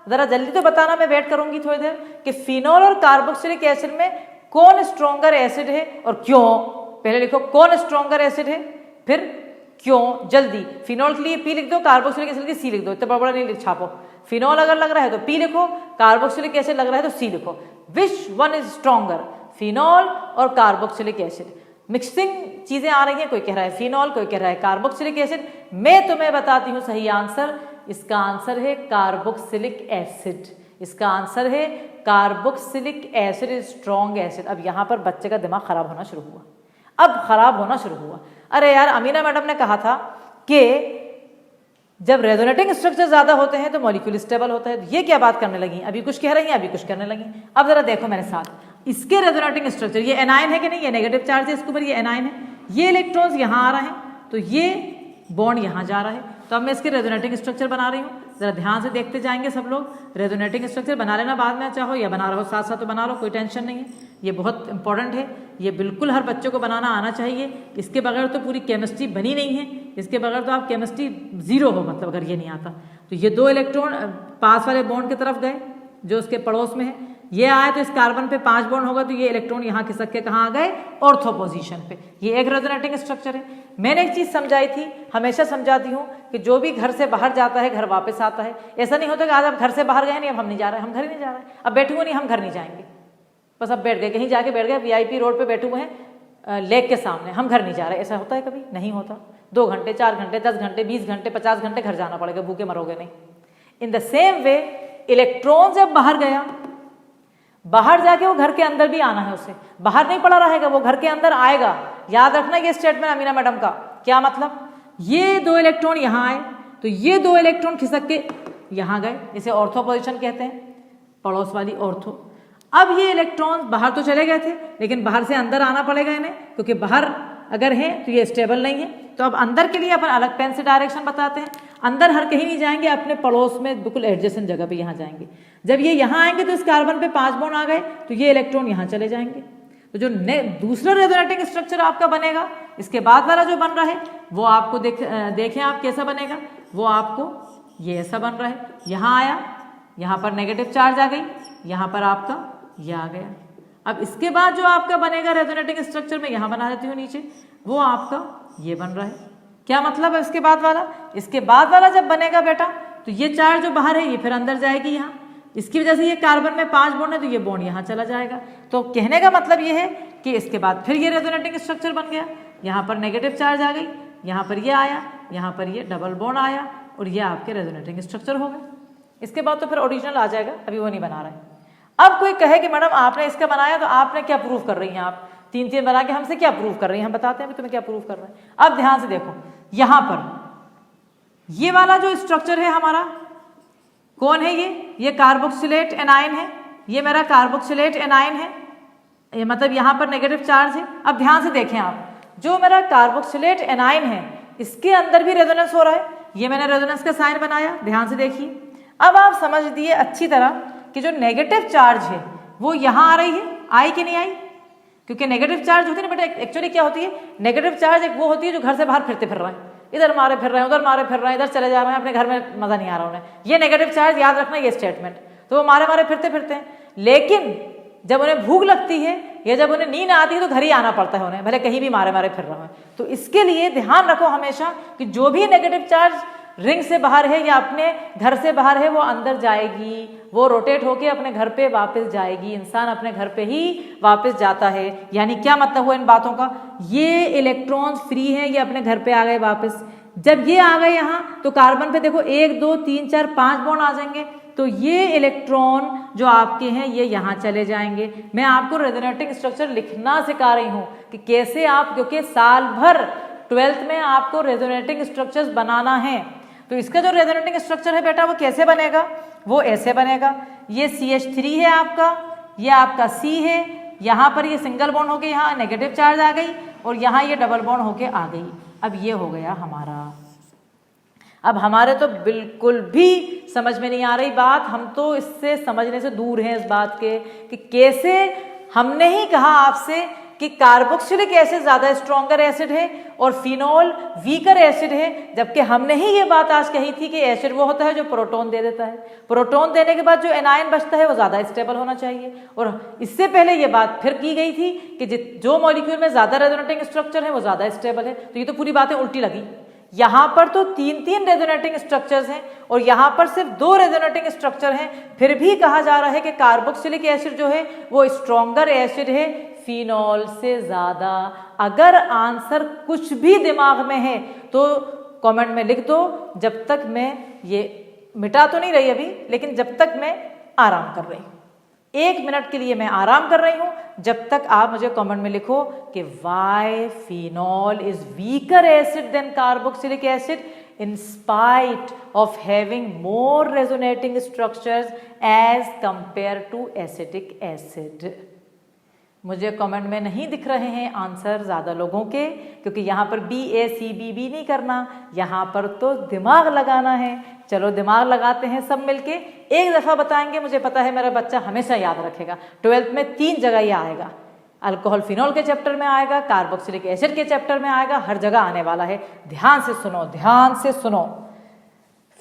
जरा जल्दी तो बताना, मैं वेट करूंगी थोड़ी देर कि फिनॉल और कार्बोक्सिलिक एसिड में कौन स्ट्रॉन्गर एसिड है और क्यों। पहले लिखो कौन स्ट्रॉन्गर एसिड है, फिर क्यों। जल्दी, फिनॉल के लिए पी लिख दो, कार्बोक्सिलिक एसिड के लिए सी लिख दो, इतना बड़ा नहीं लिख छापो। फिनॉल अगर लग रहा है तो पी लिखो, कार्बोक्सिलिक एसिड लग रहा है तो सी लिखो। Which one is stronger, phenol और कार्बोक्सिलिक एसिड। मिक्सिंग चीजें आ रही हैं, कोई कह रहा है फिनॉल, कोई कह रहा है कार्बोक्सिलिक एसिड। मैं तुम्हें बताती हूं सही आंसर, इसका आंसर है कार्बोक्सिलिक एसिड, इसका आंसर है carboxylic acid is strong acid. अब यहां पर बच्चे का दिमाग खराब होना शुरू हुआ, अब खराब होना शुरू हुआ। अरे यार, अमीना मैडम ने कहा था कि जब रेजोनेटिंग स्ट्रक्चर ज्यादा होते हैं तो मॉलिक्यूल स्टेबल होता है, तो ये क्या बात करने लगी, अभी कुछ कह रही हैं, अभी कुछ करने लगी। अब जरा देखो मेरे साथ, इसके रेजोनेटिंग स्ट्रक्चर, ये एनायन है कि नहीं, ये नेगेटिव चार्ज है इसके ऊपर, ये एनायन है, ये इलेक्ट्रॉन्स यहाँ आ रहे हैं, तो ये बॉन्ड यहाँ जा रहा है। तो अब मैं इसके रेजोनेटिंग स्ट्रक्चर बना रही हूँ, जरा ध्यान से देखते जाएंगे सब लोग। रेजोनेटिंग स्ट्रक्चर बना लेना बाद में, चाहो या बना रहो साथ साथ तो बना लो, कोई टेंशन नहीं है, ये बहुत इंपॉर्टेंट है, ये बिल्कुल हर बच्चों को बनाना आना चाहिए। इसके बगैर तो पूरी केमिस्ट्री बनी नहीं है, इसके बगैर तो आप केमिस्ट्री जीरो हो, मतलब अगर ये नहीं आता। तो ये दो इलेक्ट्रॉन पास वाले बॉन्ड की तरफ गए जो उसके पड़ोस में है, ये आए तो इस कार्बन पे 5 बॉन्ड होगा, तो ये इलेक्ट्रॉन यहाँ खिसक के कहाँ आ गए, ऑर्थो पोजीशन पे। ये एक रेजोनेटिंग स्ट्रक्चर है। मैंने एक चीज समझाई थी, हमेशा समझाती हूँ कि जो भी घर से बाहर जाता है घर वापस आता है। ऐसा नहीं होता कि आज आप घर से बाहर गए नहीं, अब हम नहीं जा रहे, हम घर ही नहीं जा रहे, अब बैठे हुए नहीं, हम घर नहीं जाएंगे, बस अब बैठ गए, कहीं जाके बैठ गए, VIP रोड पे बैठे हुए हैं लेक के सामने, हम घर नहीं जा रहे। ऐसा होता है कभी? नहीं होता। 2 घंटे 4 घंटे 10 घंटे 20 घंटे 50 घंटे घर जाना पड़ेगा, भूखे मरोगे नहीं। In the same way electron जब बाहर गया, बाहर जाके वो घर के अंदर भी आना है, उसे बाहर नहीं पड़ा रहेगा, वो घर के अंदर आएगा। याद रखना ये स्टेटमेंट अमीना मैडम का, क्या मतलब, ये 2 इलेक्ट्रॉन यहाँ आए तो ये 2 इलेक्ट्रॉन खिसक के यहाँ गए, इसे ऑर्थो पोजीशन कहते हैं, पड़ोस वाली ऑर्थो। अब ये इलेक्ट्रॉन बाहर तो चले गए थे, लेकिन बाहर से अंदर आना पड़ेगा इन्हें, क्योंकि बाहर अगर है तो ये स्टेबल नहीं है। तो अब अंदर के लिए अपन अलग पेन से डायरेक्शन बताते हैं, अंदर हर कहीं नहीं जाएंगे, अपने पड़ोस में बिल्कुल एडजेसेंट जगह पे यहाँ जाएंगे। जब ये यहाँ आएंगे तो इस कार्बन पे 5 बॉन्ड आ गए, तो ये इलेक्ट्रॉन यहाँ चले जाएंगे। तो जो दूसरा रेजोनेटिंग स्ट्रक्चर आपका बनेगा, इसके बाद वाला जो बन रहा है वो आपको देखें आप कैसा बनेगा, वो आपको ये ऐसा बन रहा है। यहाँ आया, यहाँ पर नेगेटिव चार्ज आ गई, यहाँ पर आपका ये आ गया। अब इसके बाद जो आपका बनेगा रेजोनेटिंग स्ट्रक्चर में, यहाँ बना देती हूँ नीचे, वो आपका ये बन रहा है। क्या मतलब है इसके बाद वाला? इसके बाद वाला जब बनेगा बेटा, तो ये चार्ज जो बाहर है ये फिर अंदर जाएगी यहाँ, इसकी वजह से ये कार्बन में 5 बॉन्ड है तो ये बॉन्ड यहाँ चला जाएगा। तो कहने का मतलब ये है कि इसके बाद फिर ये रेजोनेटिंग स्ट्रक्चर बन गया, यहाँ पर नेगेटिव चार्ज आ गई, यहाँ पर ये आया, यहाँ पर ये डबल बॉन्ड आया, और ये आपके रेजोनेटिंग स्ट्रक्चर हो गए। इसके बाद तो फिर ओरिजिनल आ जाएगा, अभी वो नहीं बना रहे। अब कोई कहे कि मैडम आपने इसका बनाया तो आपने क्या प्रूफ कर रही हैं, आप 3-3 बना के हमसे क्या प्रूफ कर रही हैं? हम बताते हैं तुम्हें क्या प्रूफ कर रहे हैं। अब ध्यान से देखो, यहां पर ये वाला जो स्ट्रक्चर है हमारा, कौन है ये कार्बोक्सिलेट एनाइन है, ये मेरा कार्बोक्सिलेट एनाइन है, ये मतलब यहाँ पर नेगेटिव चार्ज है। अब ध्यान से देखें आप, जो मेरा कार्बोक्सिलेट एनाइन है इसके अंदर भी रेजोनेंस हो रहा है, ये मैंने रेजोनेंस का साइन बनाया, ध्यान से देखिए। अब आप समझ दिए अच्छी तरह कि जो नेगेटिव चार्ज है वो यहाँ आ रही है, आई कि नहीं आई, क्योंकि नेगेटिव चार्ज होती है ना बेटा, एक्चुअली क्या होती है, नेगेटिव चार्ज एक वो होती है जो घर से बाहर फिरते फिर रहा है, इधर मारे फिर रहे हैं, उधर मारे फिर रहे हैं, इधर चले जा रहे हैं, अपने घर में मजा नहीं आ रहा उन्हें, ये नेगेटिव चार्ज, याद रखना ये स्टेटमेंट। तो वो मारे मारे फिरते फिरते हैं, लेकिन जब उन्हें भूख लगती है या जब उन्हें नींद आती है तो घर ही आना पड़ता है उन्हें, भले कहीं भी मारे मारे फिर रहा है। तो इसके लिए ध्यान रखो हमेशा कि जो भी नेगेटिव चार्ज रिंग से बाहर है या अपने घर से बाहर है वो अंदर जाएगी, वो रोटेट होके अपने घर पे वापस जाएगी, इंसान अपने घर पे ही वापस जाता है। यानी क्या मतलब हुआ इन बातों का, ये इलेक्ट्रॉन्स फ्री हैं, ये अपने घर पे आ गए वापस। जब ये आ गए यहाँ तो कार्बन पे देखो 1 2 3 4 5 बॉन्ड आ जाएंगे, तो ये इलेक्ट्रॉन जो आपके हैं ये यहाँ चले जाएंगे। मैं आपको रेजोनेटिंग स्ट्रक्चर लिखना सिखा रही हूँ कि कैसे आप, क्योंकि साल भर 12th में आपको रेजोनेटिंग स्ट्रक्चर्स बनाना है। तो इसका जो रेजोनेटिंग स्ट्रक्चर है बेटा वो कैसे बनेगा, वो ऐसे बनेगा, ये CH3 है आपका, ये आपका C है, यहाँ पर ये सिंगल बॉन्ड होके यहाँ नेगेटिव चार्ज आ गई और यहाँ ये डबल बॉन्ड होके आ गई। अब ये हो गया हमारा। अब हमारे तो बिल्कुल भी समझ में नहीं आ रही बात, हम तो इससे समझने से दूर हैं इस बात के कि कैसे, हमने ही कहा आपसे कि कार्बोक्सिलिक एसिड ज्यादा स्ट्रॉन्गर एसिड है और फिनोल वीकर एसिड है, जबकि हमने ही ये बात आज कही थी कि एसिड वो होता है जो प्रोटॉन दे देता है, प्रोटॉन देने के बाद जो एनायन बचता है वो ज्यादा स्टेबल होना चाहिए। और इससे पहले ये बात फिर की गई थी कि जो मॉलिक्यूल में ज्यादा रेजोनेटिंग स्ट्रक्चर है वो ज्यादा स्टेबल है। तो ये तो पूरी बातें उल्टी लगी, यहाँ पर तो 3 रेजोनेटिंग स्ट्रक्चर्स हैं और यहाँ पर सिर्फ 2 रेजोनेटिंग स्ट्रक्चर हैं, फिर भी कहा जा रहा है कि कार्बोक्सिलिक एसिड जो है वो स्ट्रॉन्गर एसिड है फिनॉल से ज्यादा। अगर आंसर कुछ भी दिमाग में है तो कमेंट में लिख दो, जब तक मैं ये मिटा तो नहीं रही अभी, लेकिन जब तक मैं आराम कर रही हूँ, 1 मिनट के लिए मैं आराम कर रही हूं, जब तक आप मुझे कमेंट में लिखो कि why phenol is weaker acid than carboxylic acid in spite of having more resonating structures as compared to acetic acid। मुझे कमेंट में नहीं दिख रहे हैं आंसर ज़्यादा लोगों के, क्योंकि यहाँ पर BACBB नहीं करना, यहाँ पर तो दिमाग लगाना है। चलो दिमाग लगाते हैं सब मिलके, एक दफ़ा बताएंगे, मुझे पता है मेरा बच्चा हमेशा याद रखेगा। 12th में 3 जगह ये आएगा, अल्कोहल फिनॉल के चैप्टर में आएगा, कार्बोक्सिलिक एसिड के चैप्टर में आएगा, हर जगह आने वाला है। ध्यान से सुनो, ध्यान से सुनो।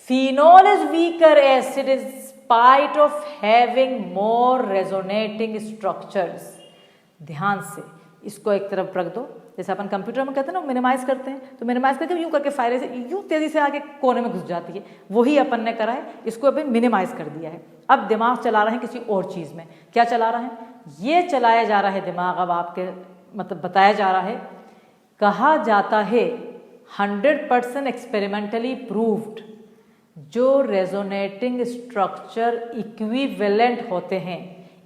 Phenol is weaker acid in spite of having more resonating structures. ध्यान से इसको एक तरफ रख दो, जैसे अपन कंप्यूटर में कहते हैं ना मिनिमाइज करते हैं, तो मिनिमाइज करके यूं करके फाइल से यूं तेजी से आगे कोने में घुस जाती है, वही अपन ने करा है, इसको अभी मिनिमाइज कर दिया है। अब दिमाग चला रहे हैं किसी और चीज में, क्या चला रहे हैं, ये चलाया जा रहा है दिमाग, अब आपके मतलब बताया जा रहा है, कहा जाता है 100% एक्सपेरिमेंटली प्रूव्ड जो रेजोनेटिंग स्ट्रक्चर इक्विवेलेंट होते हैं,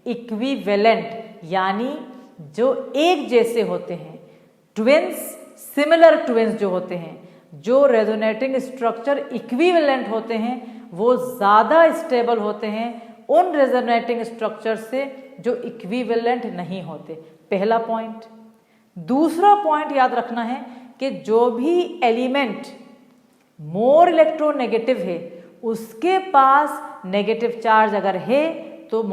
इक्विवेलेंट यानी जो एक जैसे होते हैं, ट्विंस, सिमिलर ट्विंस जो होते हैं, जो रेजोनेटिंग स्ट्रक्चर इक्विवेलेंट होते हैं वो ज़्यादा स्टेबल होते हैं उन रेजोनेटिंग स्ट्रक्चर से जो इक्विवेलेंट नहीं होते। पहला पॉइंट। दूसरा पॉइंट याद रखना है कि जो भी एलिमेंट मोर इलेक्ट्रोनेगेटिव है उसके पास नेगेटिव चार्ज अगर है तो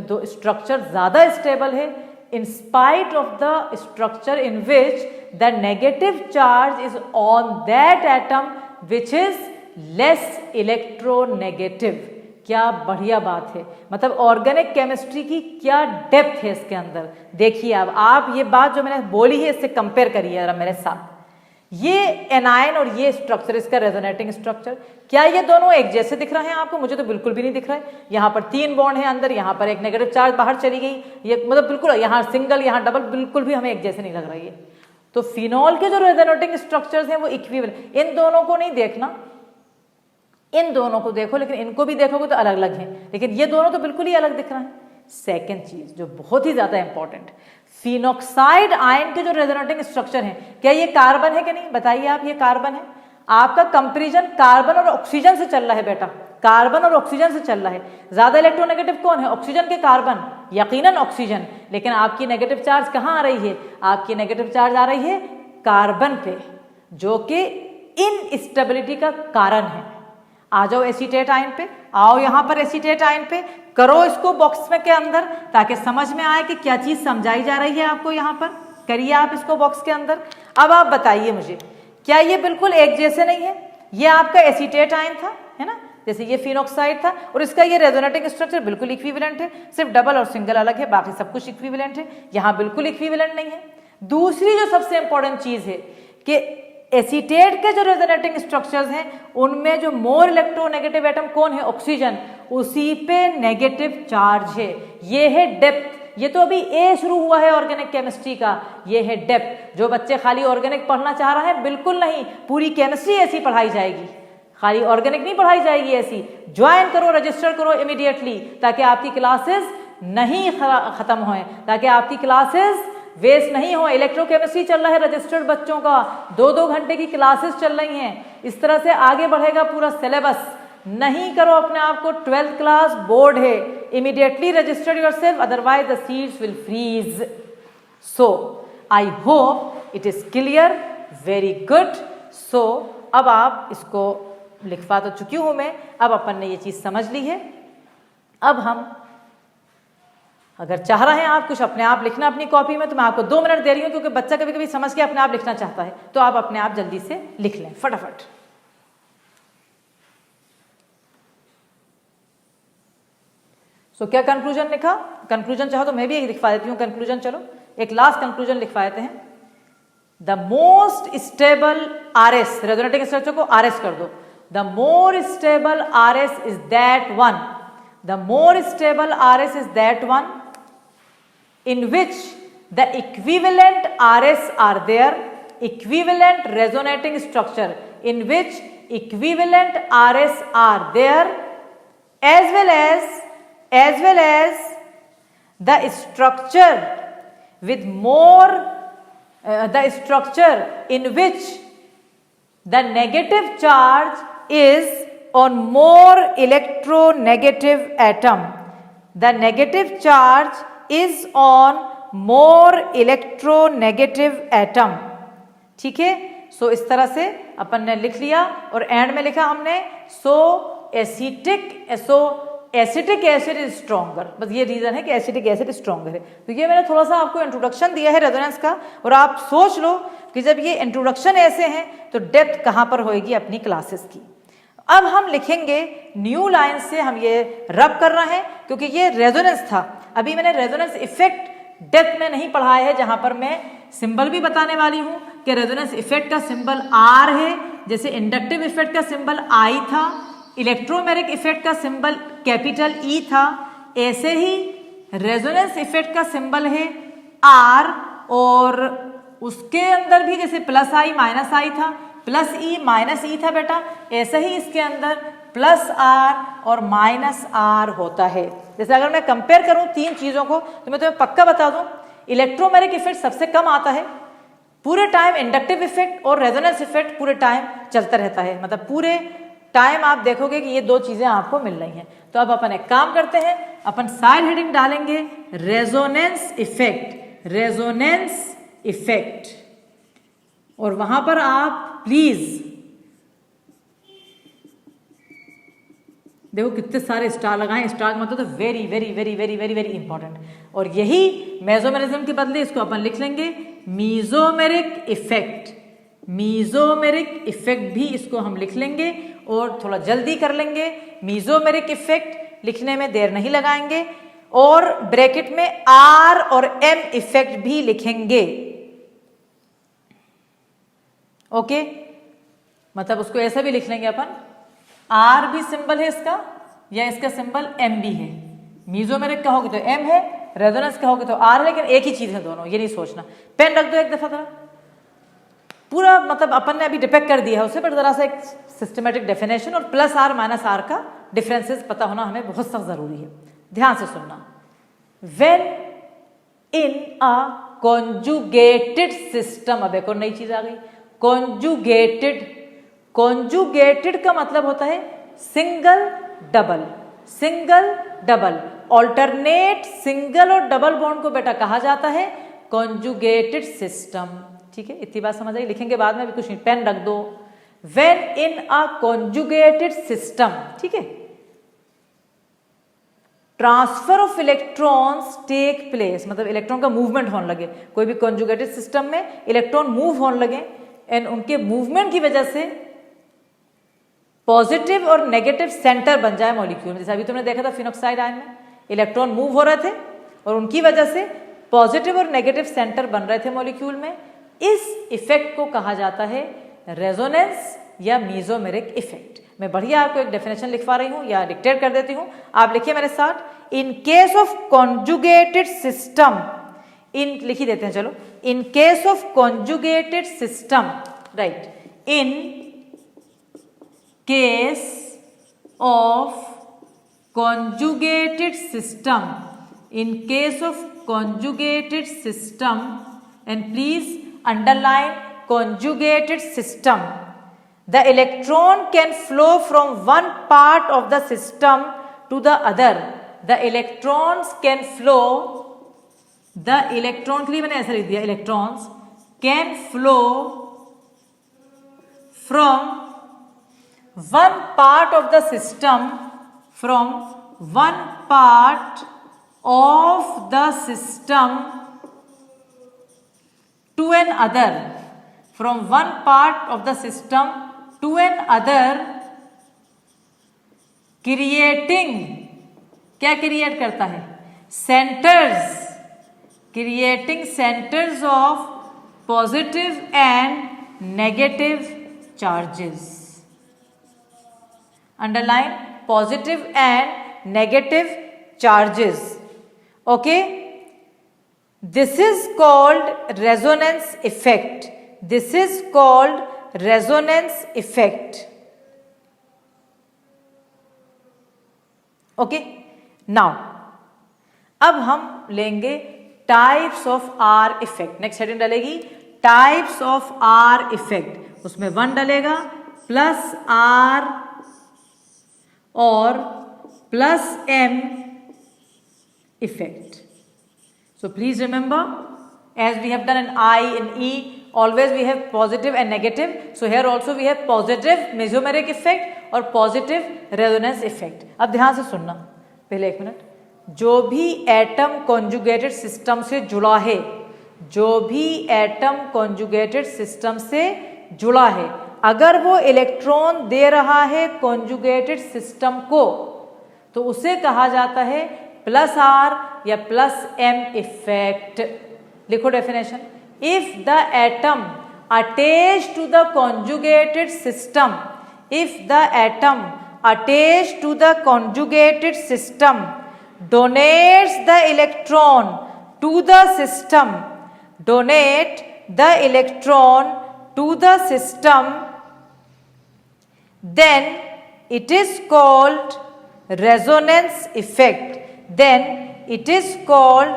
तो स्ट्रक्चर ज़्यादा स्टेबल है, in spite of the structure in which the negative charge is on that atom which is less electronegative। क्या बढ़िया बात है, मतलब ऑर्गेनिक केमिस्ट्री की क्या डेप्थ है इसके अंदर। देखिए अब आप ये बात जो मैंने बोली है इससे कंपेयर करिए जरा मेरे साथ, ये एनायन और ये स्ट्रक्चर, इसका रेजोनेटिंग स्ट्रक्चर, क्या ये दोनों एक जैसे दिख रहे हैं आपको? मुझे तो बिल्कुल भी नहीं दिख रहा है। यहाँ पर 3 बॉन्ड है अंदर, यहाँ पर एक नेगेटिव चार्ज बाहर चली गई, ये मतलब बिल्कुल यहाँ सिंगल यहाँ डबल, बिल्कुल भी हमें एक जैसे नहीं लग रही है। तो फिनॉल के जो रेजोनेटिंग स्ट्रक्चर्स हैं वो इक्विवेलेंट, इन दोनों को नहीं देखना, इन दोनों को देखो, लेकिन इनको भी देखोगे तो अलग अलग हैं, लेकिन ये दोनों तो बिल्कुल ही अलग दिख रहे हैं। सेकेंड चीज जो बहुत ही ज्यादा इंपॉर्टेंट, फिनॉक्साइड आयन के जो रेजोनेटिंग स्ट्रक्चर है, क्या ये कार्बन है कि नहीं? बताइए आप, ये कार्बन है। आपका कंपैरिजन कार्बन और ऑक्सीजन से चल रहा है बेटा, कार्बन और ऑक्सीजन से चल रहा है। ज्यादा इलेक्ट्रोनेगेटिव कौन है? ऑक्सीजन के कार्बन, यकीनन ऑक्सीजन। लेकिन आपकी नेगेटिव चार्ज कहाँ आ रही है? आपकी नेगेटिव चार्ज आ रही है कार्बन पे, जो कि इनस्टेबिलिटी का कारण है। आ जाओ एसीटेट आयन पे, आओ यहां पर एसीटेट आयन पे, करो इसको बॉक्स में के अंदर ताकि समझ में आए कि क्या चीज समझाई जा रही है आपको। यहां पर करिए आप इसको बॉक्स के अंदर। अब आप बताइए मुझे, क्या ये बिल्कुल एक जैसे नहीं है? ये आपका एसीटेट आयन था, है ना, जैसे ये फिनॉक्साइड था, और इसका ये रेजोनेटिंग स्ट्रक्चर बिल्कुल इक्विवेलेंट है, सिर्फ डबल और सिंगल अलग है, बाकी सब कुछ इक्विवेलेंट है। यहां बिल्कुल इक्विवेलेंट नहीं है। दूसरी जो सबसे इंपॉर्टेंट चीज है कि एसीटेट के जो रेजोनेटिंग स्ट्रक्चर्स हैं उनमें जो मोर इलेक्ट्रोनेगेटिव एटम कौन है? ऑक्सीजन, उसी पे नेगेटिव चार्ज है। ये है डेप्थ। ये तो अभी ए शुरू हुआ है ऑर्गेनिक केमिस्ट्री का, ये है डेप्थ। जो बच्चे खाली ऑर्गेनिक पढ़ना चाह रहे हैं, बिल्कुल नहीं, पूरी केमिस्ट्री ऐसी पढ़ाई जाएगी, खाली ऑर्गेनिक नहीं पढ़ाई जाएगी ऐसी। ज्वाइन करो, रजिस्टर करो इमीडिएटली, ताकि आपकी क्लासेस नहीं खत्म होए, ताकि आपकी क्लासेस वेस्ट नहीं हो। इलेक्ट्रोकेमिस्ट्री चल रहा है रजिस्टर्ड बच्चों का, 2-2 घंटे की क्लासेस चल रही हैं। इस तरह से आगे बढ़ेगा पूरा सिलेबस। नहीं करो अपने आप को, 12th क्लास बोर्ड है, immediately registered yourself, otherwise the seats will freeze. So I hope it is clear, very good. So अब आप इसको लिखवा तो चुकी हूं मैं, अब अपन ने ये चीज समझ ली है। अब हम अगर चाह रहे हैं आप कुछ अपने आप लिखना अपनी कॉपी में, तो मैं आपको 2 मिनट दे रही हूं, क्योंकि बच्चा कभी कभी समझ के अपने आप लिखना चाहता है, तो आप अपने आप जल्दी से लिख लें फटाफट। सो क्या कंक्लूजन लिखा? कंक्लूजन चाहो तो मैं भी एक लिखवा देती हूँ कंक्लूजन। चलो एक लास्ट कंक्लूजन लिखवा देते हैं। The most stable RS, resonating structure को आरएस कर दो। The more stable RS is that one, the more stable RS is that one in which the equivalent RS are there, equivalent resonating structure in which equivalent RS are there, as well as the structure with more the structure in which the negative charge is on more electronegative atom, the negative charge is on more electronegative atom। ठीक है, सो इस तरह से अपन ने लिख लिया, और एंड में लिखा हमने सो एसिटिक एसिड इज स्ट्रॉन्गर। बस ये रीजन है कि एसिटिक एसिड स्ट्रॉन्गर है। तो ये मैंने थोड़ा सा आपको इंट्रोडक्शन दिया है रेजोनेंस का, और आप सोच लो कि जब ये इंट्रोडक्शन ऐसे हैं तो डेप्थ कहाँ पर होएगी अपनी क्लासेस की। अब हम लिखेंगे न्यू लाइन से, हम ये रब कर रहे हैं क्योंकि ये रेजोनेंस था। अभी मैंने रेजोनेंस इफेक्ट डेप्थ में नहीं पढ़ाया है, जहां पर मैं सिंबल भी बताने वाली हूं कि रेजोनेंस इफेक्ट का सिंबल आर है, जैसे इंडक्टिव इफेक्ट का सिंबल आई था, इलेक्ट्रोमेरिक इफेक्ट का सिंबल कैपिटल ई था, ऐसे ही रेजोनेंस इफेक्ट का सिंबल है आर, और उसके अंदर भी जैसे प्लस आई माइनस आई था, प्लस ई माइनस ई था बेटा, ऐसे ही इसके अंदर प्लस आर और माइनस आर होता है। जैसे अगर मैं कंपेयर करूं 3 चीजों को, तो मैं तुम्हें पक्का बता दूं, इलेक्ट्रोमेरिक इफेक्ट सबसे कम आता है पूरे टाइम, इंडक्टिव इफेक्ट और रेजोनेंस इफेक्ट पूरे टाइम चलता रहता है, मतलब पूरे टाइम आप देखोगे कि ये 2 चीजें आपको मिल रही हैं। तो अब अपन एक काम करते हैं, अपन साइड हेडिंग डालेंगे रेजोनेंस इफेक्ट, रेजोनेंस इफेक्ट, और वहां पर आप प्लीज देखो कितने सारे स्टार लगाएं। स्टार का मतलब तो very very very very very very important. और यही मेसोमेरिज्म के बदले इसको अपन लिख लेंगे मीजोमेरिक इफेक्ट, मीजोमेरिक इफेक्ट भी इसको हम लिख लेंगे, और थोड़ा जल्दी कर लेंगे। मीजोमेरिक इफेक्ट लिखने में देर नहीं लगाएंगे, और ब्रैकेट में आर और एम इफेक्ट भी लिखेंगे। ओके, मतलब उसको ऐसा भी लिख लेंगे अपन, आर भी सिंबल है इसका, या इसका सिंबल एम भी है। मीजोमेरिक कहोगे तो एम है, रेजोनेंस कहोगे तो आर, लेकिन एक ही चीज है दोनों, ये नहीं सोचना। पेन रख दो एक दफा जरा, पूरा मतलब अपन ने अभी डिपेक्ट कर दिया है उसे, पर जरा सा एक सिस्टमेटिक डेफिनेशन और प्लस आर माइनस आर का डिफरेंसेस पता होना हमें बहुत सख्त जरूरी है। ध्यान से सुनना। When in a conjugated system, अब एक और नई चीज आ गई, कॉन्जुगेटेड। कॉन्जुगेटेड का मतलब होता है single double, single double. Alternate single और डबल बॉन्ड को बेटा कहा जाता है कॉन्जुगेटेड सिस्टम। ठीक है, इतनी बात समझ आई, लिखेंगे बाद में भी कुछ नहीं, पेन रख दो। When in a conjugated system, ठीक है, transfer of electrons take place, मतलब इलेक्ट्रॉन का मूवमेंट होने लगे, कोई भी कॉन्जुगेटेड सिस्टम में इलेक्ट्रॉन मूव होने लगे एंड उनके मूवमेंट की वजह से पॉजिटिव और नेगेटिव सेंटर बन जाए मॉलिक्यूल में। जैसे अभी तुमने देखा था फिनॉक्साइड आयन में इलेक्ट्रॉन मूव हो रहे थे और उनकी वजह से पॉजिटिव और नेगेटिव सेंटर बन रहे थे मॉलिक्यूल में। इस इफेक्ट को कहा जाता है रेजोनेंस या मीजोमेरिक इफेक्ट। मैं बढ़िया आपको एक डेफिनेशन लिखवा रही हूं या डिक्टेट कर देती हूं, आप लिखिए मेरे साथ। In case of conjugated system, in लिख ही देते हैं चलो, in case of conjugated system, right, in case of conjugated system, in case of conjugated system, and please underline conjugated system, the electron can flow from one part of the system to the other. The electrons can flow, the electron के लिए मैंने ऐसा लिख दिया, electrons can flow from one part of the system, from one part of the system to another, from one part of the system to another, creating, क्या क्रिएट करता है, centres, creating centers of positive and negative charges. Underline positive and negative charges. Okay, this is called resonance effect. This is called resonance effect. Okay, now अब हम लेंगे types of R effect. Next heading डलेगी टाइप्स ऑफ आर इफेक्ट, उसमें 1 डलेगा प्लस आर और plus M effect. So please remember, as we have done in I, in E, always we have positive and negative. So here also we have positive mesomeric effect और positive resonance effect. अब ध्यान से सुनना, पहले एक मिनट। जो भी एटम कॉन्जुगेटेड सिस्टम से जुड़ा है, जो भी एटम कॉन्जुगेटेड सिस्टम से जुड़ा है, अगर वो इलेक्ट्रॉन दे रहा है कॉन्जुगेटेड सिस्टम को, तो उसे कहा जाता है प्लस आर या प्लस एम इफेक्ट। लिखो definition, if the atom attached to the conjugated system, if the atom attached to the conjugated system donates the electron to the system, donate the electron to the system, then it is called resonance effect. Then it is called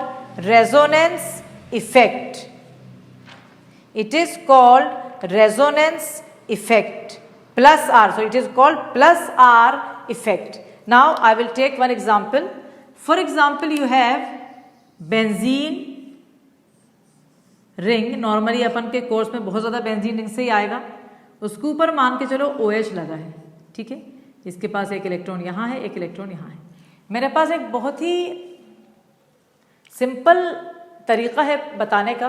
resonance effect. It is called resonance effect. Plus R. So it is called plus R effect. Now I will take one example. For example, you have benzene ring. Normally अपन के कोर्स में बहुत ज़्यादा बेंजीन रिंग से ही आएगा। उसके ऊपर मान के चलो OH लगा है, ठीक है, इसके पास एक इलेक्ट्रॉन यहाँ है, एक इलेक्ट्रॉन यहाँ है। मेरे पास एक बहुत ही सिंपल तरीका है बताने का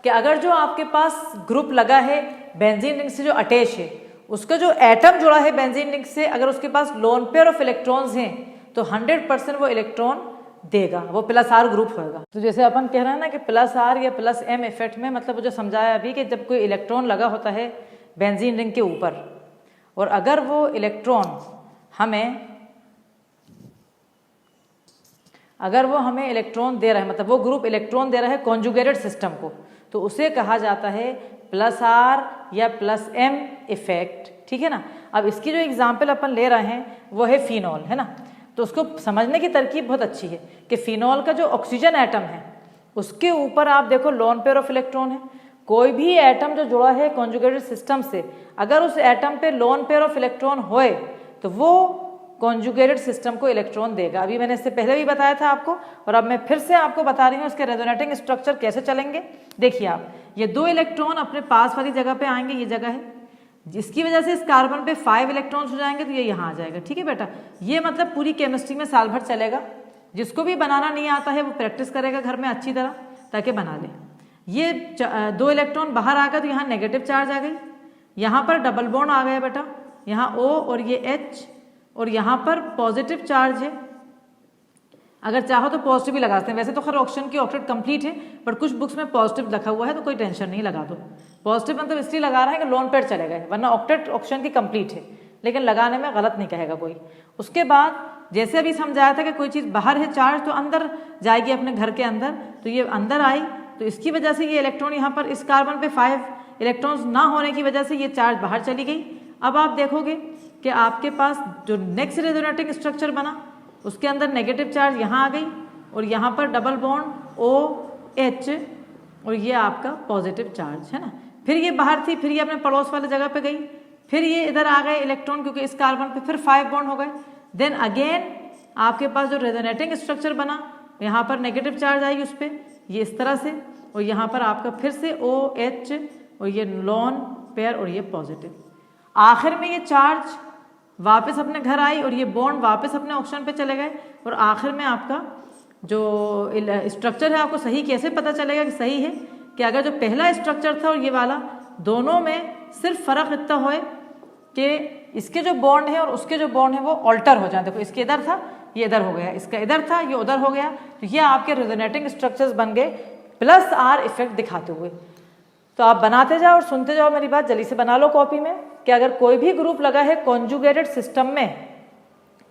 कि अगर जो आपके पास ग्रुप लगा है बेंजीन रिंग से जो अटैच है, उसका जो एटम जुड़ा है बेंजीन रिंग से, अगर उसके पास लोन पेयर ऑफ इलेक्ट्रॉन्स हैं तो 100% वो इलेक्ट्रॉन देगा, वो प्लस आर ग्रुप होगा। तो जैसे अपन कह रहे हैं ना कि प्लस आर या प्लस एम इफेक्ट में, मतलब वो जो समझाया अभी कि जब कोई इलेक्ट्रॉन लगा होता है बेंजीन रिंग के ऊपर और अगर वो इलेक्ट्रॉन हमें इलेक्ट्रॉन दे रहा है, मतलब वो ग्रुप इलेक्ट्रॉन दे रहा है कॉन्जुगेटेड सिस्टम को, तो उसे कहा जाता है प्लस आर या प्लस एम इफेक्ट, ठीक है ना। अब इसकी जो एग्जाम्पल अपन ले रहे हैं वो है फिनॉल, है ना। तो उसको समझने की तरकीब बहुत अच्छी है कि फिनॉल का जो ऑक्सीजन एटम है उसके ऊपर आप देखो लोन पेयर ऑफ इलेक्ट्रॉन है। कोई भी एटम जो जुड़ा है कॉन्जुगेटेड सिस्टम से, अगर उस एटम पे लोन पेयर ऑफ इलेक्ट्रॉन होए तो वो कॉन्जुगेटेड सिस्टम को इलेक्ट्रॉन देगा। अभी मैंने इससे पहले भी बताया था आपको, और अब मैं फिर से आपको बता रही हूँ इसके रेजोनेटिंग स्ट्रक्चर कैसे चलेंगे। देखिए आप, ये 2 इलेक्ट्रॉन अपने पास वाली जगह पे आएंगे, ये जगह है, जिसकी वजह से इस कार्बन पे 5 इलेक्ट्रॉन्स हो जाएंगे, तो ये यहाँ आ जाएगा। ठीक है बेटा, ये मतलब पूरी केमिस्ट्री में साल भर चलेगा। जिसको भी बनाना नहीं आता है वो प्रैक्टिस करेगा घर में अच्छी तरह, ताकि बना ले। ये 2 इलेक्ट्रॉन बाहर आ गए तो यहाँ नेगेटिव चार्ज आ गई, यहाँ पर डबल बॉन्ड आ गया बेटा, यहाँ O और ये H, और यहाँ पर पॉजिटिव चार्ज है। अगर चाहो तो पॉजिटिव भी लगा सकते हैं, वैसे तो खैर ऑक्सीजन की ऑक्टेट कंप्लीट है, पर कुछ बुक्स में पॉजिटिव लिखा हुआ है तो कोई टेंशन नहीं, लगा दो। पॉजिटिव मतलब इसलिए लगा रहे हैं कि लोन पेयर चलेगा, वरना ऑक्टेट ऑक्सीजन की कंप्लीट है, लेकिन लगाने में गलत नहीं कहेगा कोई। उसके बाद जैसे अभी समझाया था कि कोई चीज़ बाहर है चार्ज तो अंदर जाएगी अपने घर के अंदर, तो ये अंदर आई, तो इसकी वजह से ये इलेक्ट्रॉन यहाँ पर इस कार्बन पे 5 इलेक्ट्रॉन्स ना होने की वजह से ये चार्ज बाहर चली गई। अब आप देखोगे कि आपके पास जो नेक्स्ट रेजोनेटिंग स्ट्रक्चर बना उसके अंदर नेगेटिव चार्ज यहाँ आ गई, और यहाँ पर डबल बॉन्ड OH, और ये आपका पॉजिटिव चार्ज है ना। फिर ये बाहर थी, फिर ये अपने पड़ोस वाले जगह पे गई, फिर ये इधर आ गए इलेक्ट्रॉन, क्योंकि इस कार्बन पे फिर 5 बॉन्ड हो गए। देन अगेन आपके पास जो रेजोनेटिंग स्ट्रक्चर बना, यहाँ पर नेगेटिव चार्ज आई उस पर, ये इस तरह से, और यहाँ पर आपका फिर से OH, और ये लोन पेयर, और ये पॉजिटिव। आखिर में ये चार्ज वापस अपने घर आई, और ये बॉन्ड वापस अपने ऑक्सीजन पे चले गए, और आखिर में आपका जो स्ट्रक्चर है, आपको सही कैसे पता चलेगा कि सही है, कि अगर जो पहला स्ट्रक्चर था और ये वाला, दोनों में सिर्फ फ़र्क इतना हो कि इसके जो बॉन्ड है और उसके जो बॉन्ड है वो ऑल्टर हो जाए। देखो, इसके इधर था, ये इधर हो गया, इसका इधर था, ये उधर हो गया, तो ये आपके रेजोनेटिंग स्ट्रक्चर्स बन गए +R इफेक्ट दिखाते हुए। तो आप बनाते जाओ और सुनते जाओ मेरी बात, जल्दी से बना लो कॉपी में, कि अगर कोई भी ग्रुप लगा है कॉन्जुगेटेड सिस्टम में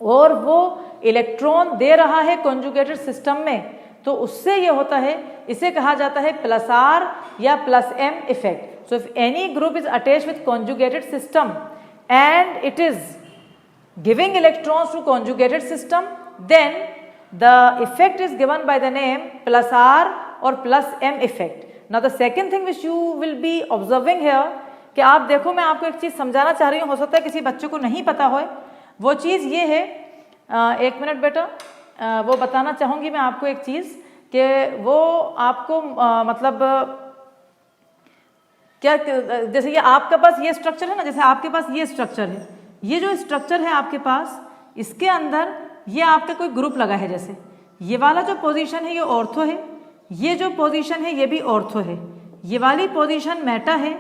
और वो इलेक्ट्रॉन दे रहा है कॉन्जुगेटेड सिस्टम में, तो उससे ये होता है, इसे कहा जाता है +R या +M effect. So if any group is attached with conjugated system and it is giving electrons to conjugated system, then the effect is given by the name +R or +M effect. Now the second thing which you will be observing here, कि आप देखो, मैं आपको एक चीज़ समझाना चाह रही हूँ, हो सकता है किसी बच्चे को नहीं पता हो। वो चीज़ ये है, 1 मिनट बेटा, वो बताना चाहूँगी मैं आपको एक चीज़, कि वो आपको मतलब क्या, जैसे ये आपके पास ये स्ट्रक्चर है ना, जैसे आपके पास ये स्ट्रक्चर है, ये जो स्ट्रक्चर है आपके पास, इसके अंदर ये आपका कोई ग्रुप लगा है, जैसे ये वाला जो पोजीशन है ये ऑर्थो है, ये जो पोजीशन है ये भी ऑर्थो है, ये वाली पोजीशन मेटा है,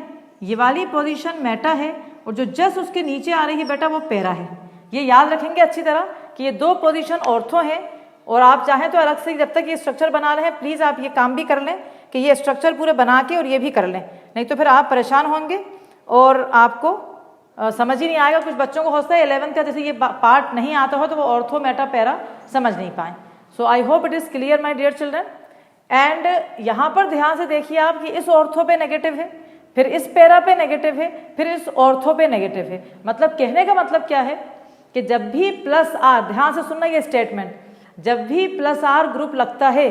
ये वाली पोजीशन मेटा है, और जो जस्ट उसके नीचे आ रही है बेटा वो पैरा है। ये याद रखेंगे अच्छी तरह कि ये 2 पोजीशन ऑर्थो हैं, और आप चाहें तो अलग से जब तक ये स्ट्रक्चर बना रहे हैं प्लीज़ आप ये काम भी कर लें कि ये स्ट्रक्चर पूरे बना के और ये भी कर लें, नहीं तो फिर आप परेशान होंगे और आपको समझ ही नहीं आएगा। कुछ बच्चों को होता है 11th का जैसे ये पार्ट नहीं आता हो तो वो ऑर्थो मेटा पैरा समझ नहीं पाए। So I hope it is clear my dear children. And यहाँ पर ध्यान से देखिए आप कि इस ऑर्थो पे नेगेटिव है, फिर इस पैरा पे नेगेटिव है, फिर इस ऑर्थो पे नेगेटिव है। मतलब कहने का मतलब क्या है कि जब भी +R, ध्यान से सुनना ये स्टेटमेंट, जब भी +R ग्रुप लगता है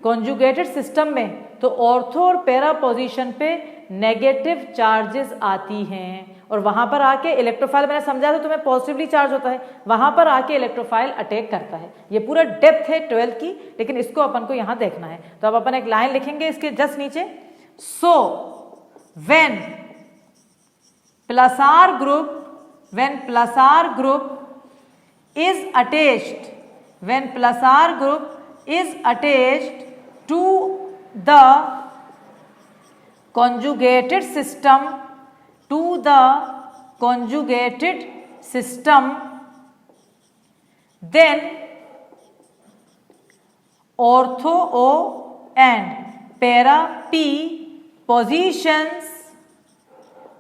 कॉन्जुगेटेड सिस्टम में तो ऑर्थो और पैरा पोजीशन पे नेगेटिव चार्जेस आती हैं, और वहां पर आके इलेक्ट्रोफाइल, मैंने समझा था तुम्हें पॉजिटिवली चार्ज होता है, वहां पर आके इलेक्ट्रोफाइल अटैक करता है। ये पूरा डेप्थ है 12 की, लेकिन इसको अपन को यहां देखना है। तो अब अपन एक लाइन लिखेंगे इसके जस्ट नीचे, so when +R group is attached, when +R group is attached to the conjugated system, then ortho O and para P positions,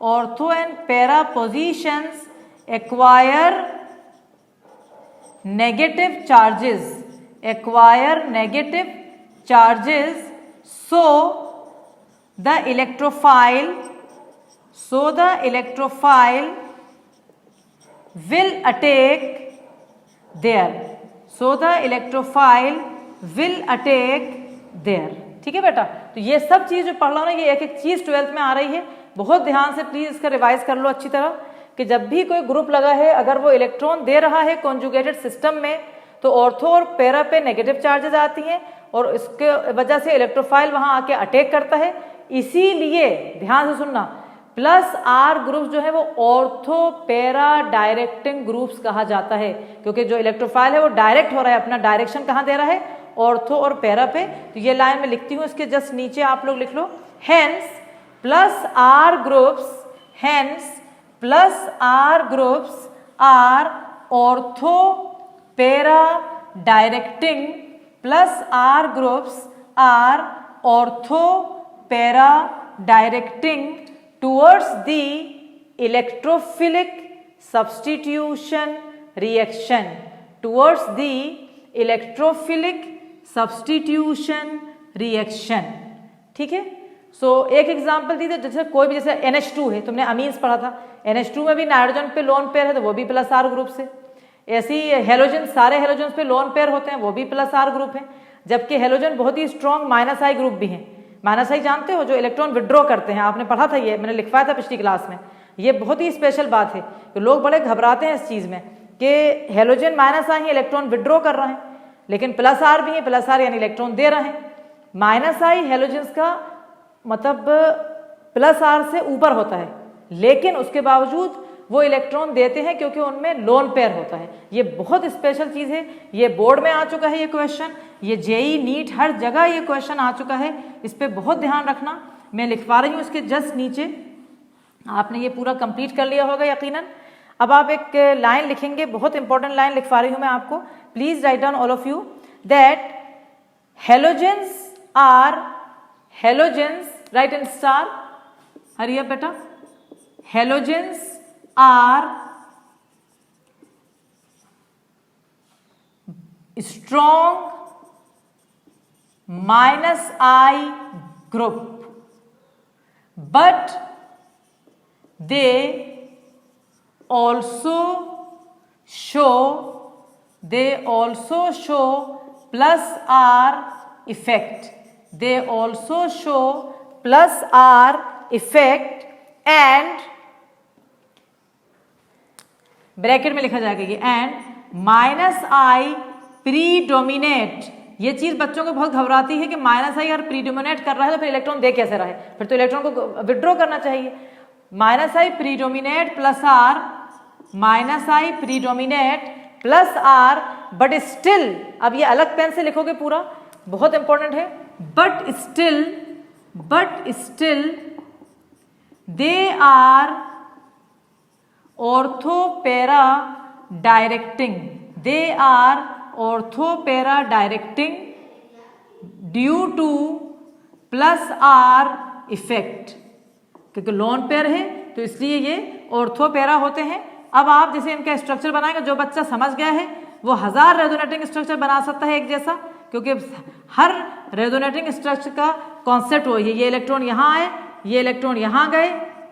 ortho and para positions acquire negative charges, so the electrophile will attack there, ठीक है बेटा। तो ये सब चीज जो पढ़ लो ना, ये एक एक चीज 12th में आ रही है, बहुत ध्यान से प्लीज इसका रिवाइज कर लो अच्छी तरह कि जब भी कोई ग्रुप लगा है, अगर वो इलेक्ट्रॉन दे रहा है कॉन्जुगेटेड सिस्टम में, तो ऑर्थो और पैरा पे नेगेटिव चार्जेस आती हैं और इसके वजह से इलेक्ट्रोफाइल वहां आके अटैक करता है। इसीलिए ध्यान से सुनना, प्लस आर ग्रुप्स जो है वो ऑर्थो पैरा डायरेक्टिंग ग्रुप्स कहा जाता है, क्योंकि जो इलेक्ट्रोफाइल है वो डायरेक्ट हो रहा है, अपना डायरेक्शन कहाँ दे रहा है, ऑर्थो और पैरा पे। तो ये लाइन में लिखती हूँ, इसके जस्ट नीचे आप लोग लिख लो, hence plus R groups, hence plus R groups are ortho para directing, plus R groups are ortho para directing towards the electrophilic substitution reaction, towards the electrophilic substitution reaction। ठीक है, सो एक एग्जांपल दी थी, जैसे कोई भी, जैसे NH2 है, तुमने अमीन्स पढ़ा था, NH2 में भी नाइट्रोजन पे लोन पेयर है तो वो भी प्लस आर ग्रुप से। ऐसे ही हेलोजन, सारे हेलोजन पे लोन पेयर होते हैं, वो भी प्लस आर ग्रुप है, जबकि हेलोजन बहुत ही स्ट्रॉन्ग माइनस आई ग्रुप भी हैं। माइनस आई जानते हो, जो इलेक्ट्रॉन विड्रॉ करते हैं, आपने पढ़ा था, ये मैंने लिखवाया था पिछली क्लास में। ये बहुत ही स्पेशल बात है कि लोग बड़े घबराते हैं इस चीज़ में कि हेलोजन माइनस आई इलेक्ट्रॉन विड्रॉ कर रहे हैं, लेकिन प्लस आर भी है, प्लस आर यानी इलेक्ट्रॉन दे रहे हैं। माइनस आई हेलोजन्स का मतलब प्लस आर से ऊपर होता है, लेकिन उसके बावजूद वो इलेक्ट्रॉन देते हैं क्योंकि उनमें लोन पेयर होता है। ये बहुत स्पेशल चीज़ है, ये बोर्ड में आ चुका है ये क्वेश्चन, ये जेई नीट हर जगह ये क्वेश्चन आ चुका है, इस पर बहुत ध्यान रखना। मैं लिखवा रही हूँ इसके जस्ट नीचे, आपने ये पूरा कंप्लीट कर लिया होगा यकीनन। अब आप एक लाइन लिखेंगे, बहुत इंपॉर्टेंट लाइन लिखवा रही हूँ मैं आपको, please write down all of you, that halogens are, halogens write in star, hurry up बेटा, halogens are strong minus I group, but they also show plus R effect, they also show plus R effect, and bracket में लिखा जाएगा ये, एंड माइनस आई प्रीडोमिनेट। ये चीज बच्चों को बहुत घबराती है कि माइनस आई अगर प्रीडोमिनेट कर रहा है तो फिर इलेक्ट्रॉन दे कैसे रहा है, फिर तो इलेक्ट्रॉन को विड्रॉ करना चाहिए। Minus I predominate plus R, minus I predominate plus R, but still, अब ये अलग पेन से लिखोगे पूरा, बहुत इंपॉर्टेंट है, but still they are ortho para directing, they are ortho para directing due to plus R effect, क्योंकि लोन पेयर है तो इसलिए ये ऑर्थो पैरा होते हैं। अब आप जैसे इनका स्ट्रक्चर बनाएंगे, जो बच्चा समझ गया है वो 1000 रेजोनेटिंग स्ट्रक्चर बना सकता है एक जैसा, क्योंकि हर रेजोनेटिंग स्ट्रक्चर का कॉन्सेप्ट वही है, ये इलेक्ट्रॉन यहाँ आए, ये इलेक्ट्रॉन यहाँ गए,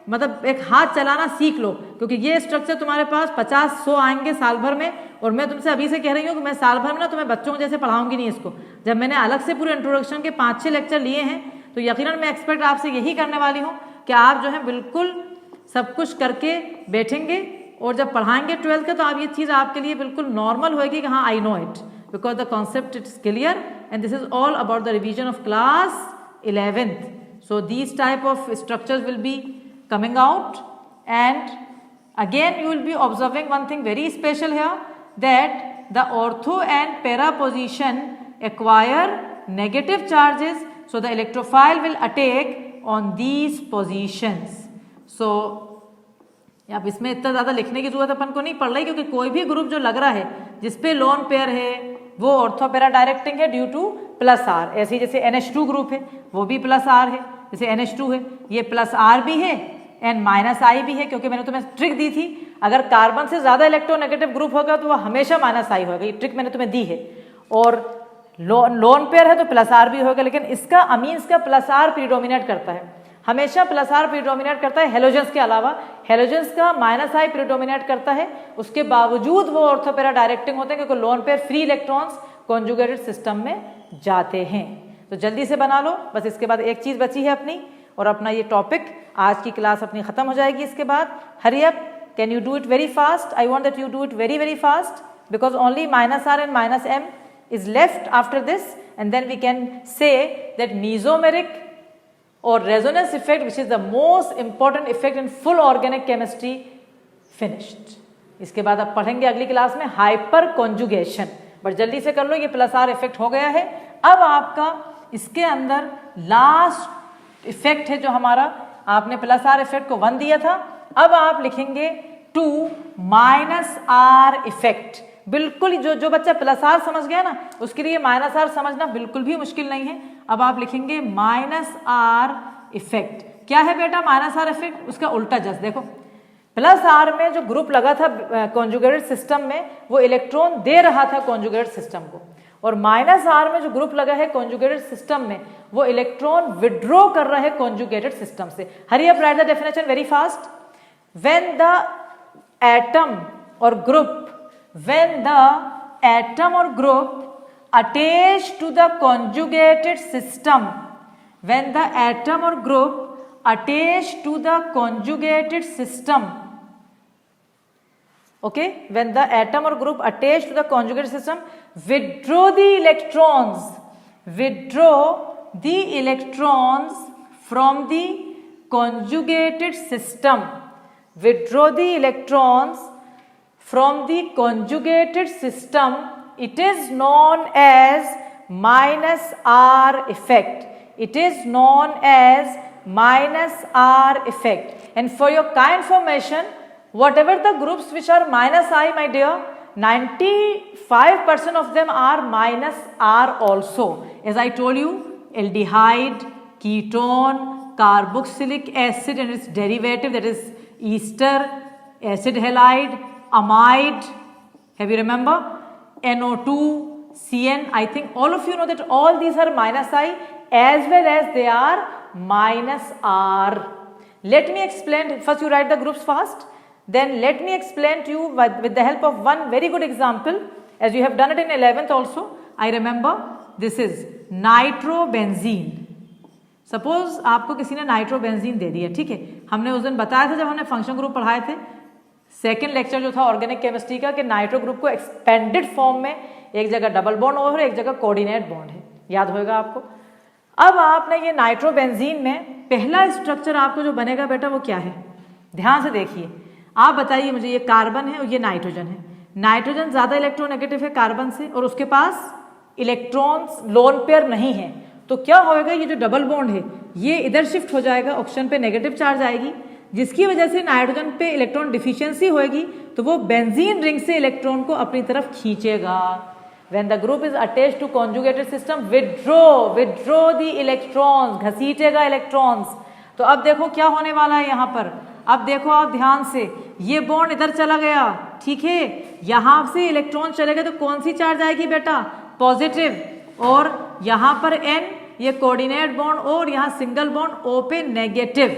मतलब एक हाथ चलाना सीख लो, क्योंकि ये स्ट्रक्चर तुम्हारे पास 50-100 आएंगे साल भर में। और मैं तुमसे अभी से कह रही हूँ कि मैं साल भर में ना तुम्हें बच्चों को जैसे पढ़ाऊंगी नहीं इसको। जब मैंने अलग से पूरे इंट्रोडक्शन के 5-6 लेक्चर लिए हैं तो यकीनन मैं एक्सपेक्ट आपसे यही करने वाली हूँ कि आप जो है बिल्कुल सब कुछ करके बैठेंगे, और जब पढ़ाएंगे 12th का तो आप ये चीज़ आपके लिए बिल्कुल नॉर्मल होएगी कि हाँ I know it, because the concept it's clear and this is all about the revision of class 11th. So these type of structures will be coming out, and again you will be observing one thing very special here, that the ortho and para position acquire negative charges, so the electrophile will attack on these positions. So अब इसमें इतना ज़्यादा लिखने की जरूरत अपन को नहीं पड़ रही, क्योंकि कोई भी ग्रुप जो लग रहा है जिसपे लोन पेयर है वो ऑर्थो पैरा डायरेक्टिंग है ड्यू टू प्लस आर। ऐसे ही जैसे NH2 ग्रुप है वो भी प्लस आर है, जैसे NH2 है ये प्लस आर भी है एंड माइनस आई भी है, क्योंकि मैंने तुम्हें ट्रिक दी थी अगर कार्बन से ज्यादा इलेक्ट्रोनेगेटिव ग्रुप होगा तो वो हमेशा माइनस आई होगा, ये ट्रिक मैंने तुम्हें दी है। और लोन पेयर है तो प्लस आर भी होगा, लेकिन इसका अमीन्स का प्लस आर प्रीडोमिनेट करता है, हमेशा प्लस आर प्रीडोमिनेट करता है हेलोजेंस के अलावा। हेलोजेंस का माइनस आई प्रीडोमिनेट करता है, उसके बावजूद वो ऑर्थो पैरा डायरेक्टिंग होते हैं, क्योंकि lone pair free electrons conjugated system में जाते हैं। तो जल्दी से बना लो, बस इसके बाद एक चीज़ बची है अपनी, और अपना ये टॉपिक आज की क्लास अपनी ख़त्म हो जाएगी। इसके बाद hurry up Can you do it very fast? I want that you do it very, very fast, because only minus R and minus M is left after this, and then we can say that mesomeric or resonance effect, which is the most important effect in full organic chemistry, finished. इसके बाद आप पढ़ेंगे अगली क्लास में हाइपर कॉन्जुगेशन, बट जल्दी से कर लो, ये प्लस आर इफेक्ट हो गया है। अब आपका इसके अंदर लास्ट इफेक्ट है जो हमारा, आपने प्लस आर इफेक्ट को 1 दिया था, अब आप लिखेंगे 2 माइनस आर इफेक्ट। बिल्कुल जो बच्चा प्लस आर समझ गया ना, उसके लिए माइनस आर समझना बिल्कुल भी मुश्किल नहीं है। अब आप लिखेंगे माइनस आर इफेक्ट। क्या है बेटा माइनस आर इफेक्ट? उसका उल्टा जस्ट देखो, प्लस आर में जो ग्रुप लगा था कॉन्जुगेटेड सिस्टम में, वो इलेक्ट्रॉन दे रहा था कॉन्जुगेटेड सिस्टम को, और माइनस आर में जो ग्रुप लगा है कॉन्जुगेटेड सिस्टम में, वो इलेक्ट्रॉन विड्रॉ कर रहे हैं कॉन्जुगेटेड सिस्टम से। Hurry up, right the definition very fast. When the atom और group, when the atom or group attached to the conjugated system, when the atom or group attached to the conjugated system, okay, when the atom or group attached to the conjugated system withdraw the electrons from the conjugated system, withdraw the electrons from the conjugated system, it is known as minus R effect. It is known as minus R effect. And for your kind information, whatever the groups which are minus I, my dear, 95% of them are minus R also. As I told you, aldehyde, ketone, carboxylic acid and its derivative, that is ester, acid halide, amide, have you remember? NO2, CN, I think all of you know that all these are minus I as well as they are minus R. Let me explain, first you write the groups fast, then let me explain to you with the help of one very good example, as you have done it in 11th also, I remember, this is nitrobenzene. Suppose आपको किसी ने नाइट्रोबेंजीन दे दिया, ठीक है, हमने उस दिन बताया था जब हमने फंक्शन ग्रुप पढ़ाए थे, सेकेंड लेक्चर जो था ऑर्गेनिक केमिस्ट्री का, कि नाइट्रो ग्रुप को एक्सपेंडेड फॉर्म में एक जगह डबल बॉन्ड और एक जगह कोऑर्डिनेट बॉन्ड है, याद होगा आपको। अब आपने ये नाइट्रोबेंजीन में पहला स्ट्रक्चर आपको जो बनेगा बेटा वो क्या है, ध्यान से देखिए, आप बताइए मुझे। ये कार्बन है और ये नाइट्रोजन है। नाइट्रोजन ज्यादा इलेक्ट्रोनेगेटिव है कार्बन से और उसके पास इलेक्ट्रॉन्स लोन पेयर नहीं है, तो क्या होगा, ये जो डबल बॉन्ड है ये इधर शिफ्ट हो जाएगा, ऑक्सीजन पे नेगेटिव चार्ज आएगी, जिसकी वजह से नाइट्रोजन पे इलेक्ट्रॉन डिफिशियंसी होगी, तो वो बेंजीन रिंग से इलेक्ट्रॉन को अपनी तरफ खींचेगा। When the group is attached to conjugated system, withdraw the electrons, घसीटेगा इलेक्ट्रॉन्स। तो अब देखो क्या होने वाला है यहाँ पर, अब देखो आप ध्यान से, ये बॉन्ड इधर चला गया, ठीक है, यहाँ से इलेक्ट्रॉन चले गए तो कौन सी चार्ज आएगी बेटा, पॉजिटिव, और यहाँ पर N, ये कोऑर्डिनेट बॉन्ड, और यहाँ सिंगल बॉन्ड O पे नेगेटिव।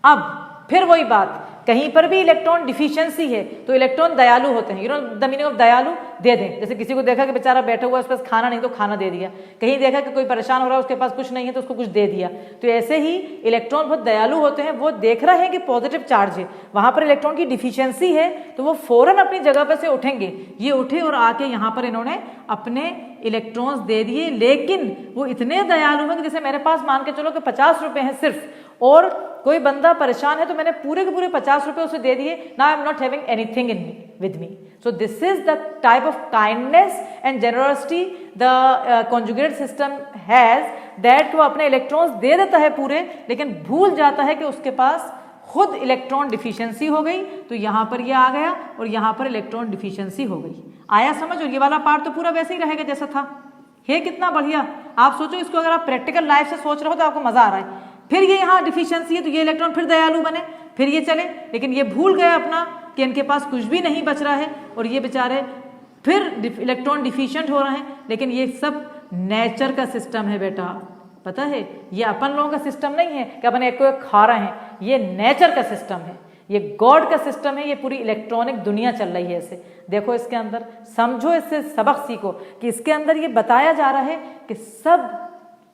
अब फिर वही बात, कहीं पर भी इलेक्ट्रॉन डिफिशियंसी है तो इलेक्ट्रॉन दयालु होते हैं, you know the meaning of दयालु, दे दें। जैसे किसी को देखा कि बेचारा बैठा हुआ है, उसके पास खाना नहीं तो खाना दे दिया, कहीं देखा कि कोई परेशान हो रहा है उसके पास कुछ नहीं है तो उसको कुछ दे दिया। तो ऐसे ही इलेक्ट्रॉन बहुत दयालु होते हैं, वो देख रहे हैं कि पॉजिटिव चार्ज है, वहां पर इलेक्ट्रॉन की डिफिशियंसी है, तो वो फौरन अपनी जगह पर से उठेंगे। ये उठे और आके यहाँ पर इन्होंने अपने इलेक्ट्रॉन्स दे दिए, लेकिन वो इतने दयालु हैं कि जैसे मेरे पास मान के चलो कि 50 रुपए हैं सिर्फ, और कोई बंदा परेशान है तो मैंने पूरे के पूरे 50 रुपए उसे दे दिए, now I am not having anything in with me. So this is the type of kindness and generosity the conjugated system has, that वो अपने इलेक्ट्रॉन्स दे देता है पूरे, लेकिन भूल जाता है कि उसके पास खुद इलेक्ट्रॉन डिफिशियंसी हो गई, तो यहाँ पर ये आ गया और यहाँ पर इलेक्ट्रॉन डिफिशियंसी हो गई। आया समझ? और ये वाला पार्ट तो पूरा वैसे ही रहेगा जैसा था। है कितना बढ़िया, आप सोचो इसको, अगर आप प्रैक्टिकल लाइफ से सोच रहे हो तो आपको मजा आ रहा है। फिर ये यहाँ डिफिशियंसी है तो ये इलेक्ट्रॉन फिर दयालु बने, फिर ये चले, लेकिन ये भूल गए अपना कि इनके पास कुछ भी नहीं बच रहा है, और ये बेचारे फिर इलेक्ट्रॉन डिफिशियंट हो रहे हैं। लेकिन ये सब नेचर का सिस्टम है बेटा, पता है, ये अपन लोगों का सिस्टम नहीं है कि अपन एक को एक खा रहे हैं, ये नेचर का सिस्टम है, ये गॉड का सिस्टम है, ये पूरी इलेक्ट्रॉनिक दुनिया चल रही है। ऐसे देखो इसके अंदर, समझो, इससे सबक सीखो कि इसके अंदर ये बताया जा रहा है कि सब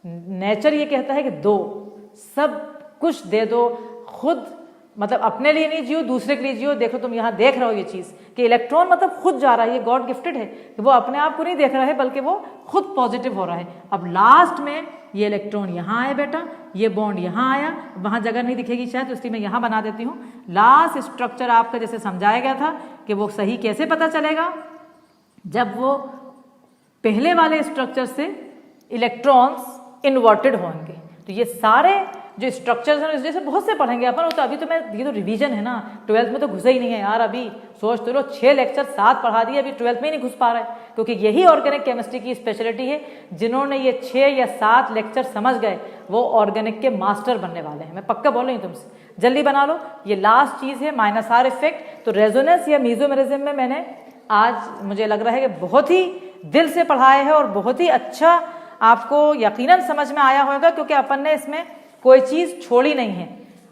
नेचर ये कहता है कि दो, सब कुछ दे दो, खुद मतलब अपने लिए नहीं जियो, दूसरे के लिए जियो। देखो तुम यहाँ देख रहे हो ये चीज़ कि इलेक्ट्रॉन मतलब खुद जा रहा है, ये गॉड गिफ्टेड है कि वो अपने आप को नहीं देख रहा है बल्कि वो खुद पॉजिटिव हो रहा है। अब लास्ट में ये इलेक्ट्रॉन यहाँ आए बेटा, ये बॉन्ड यहाँ आया, वहाँ जगह नहीं दिखेगी शायद तो इसलिए मैं यहाँ बना देती हूँ। लास्ट स्ट्रक्चर आपका जैसे समझाया गया था कि वो सही कैसे पता चलेगा, जब वो पहले वाले स्ट्रक्चर से इलेक्ट्रॉन्स इन्वर्टेड होंगे। तो ये सारे जो स्ट्रक्चर्स हैं जैसे बहुत से पढ़ेंगे अपन, तो अभी तो ये तो रिवीजन है ना, 12th में तो घुसा ही नहीं है यार। अभी सोच तो लो 6 लेक्चर 7 पढ़ा दिए, अभी 12th में ही नहीं घुस पा रहा है, क्योंकि यही ऑर्गेनिक केमिस्ट्री की स्पेशलिटी है। जिन्होंने ये 6 या 7 लेक्चर समझ गए वो ऑर्गेनिक के मास्टर बनने वाले हैं, मैं पक्का बोल रही हूँ तुमसे। जल्दी बना लो, ये लास्ट चीज़ है माइनस आर इफेक्ट। तो रेजोनेंस या मीजोमेरिज्म में मैंने आज मुझे लग रहा है कि बहुत ही दिल से पढ़ाया है और बहुत ही अच्छा आपको यकीनन समझ में आया होगा, क्योंकि अपन ने इसमें कोई चीज़ छोड़ी नहीं है।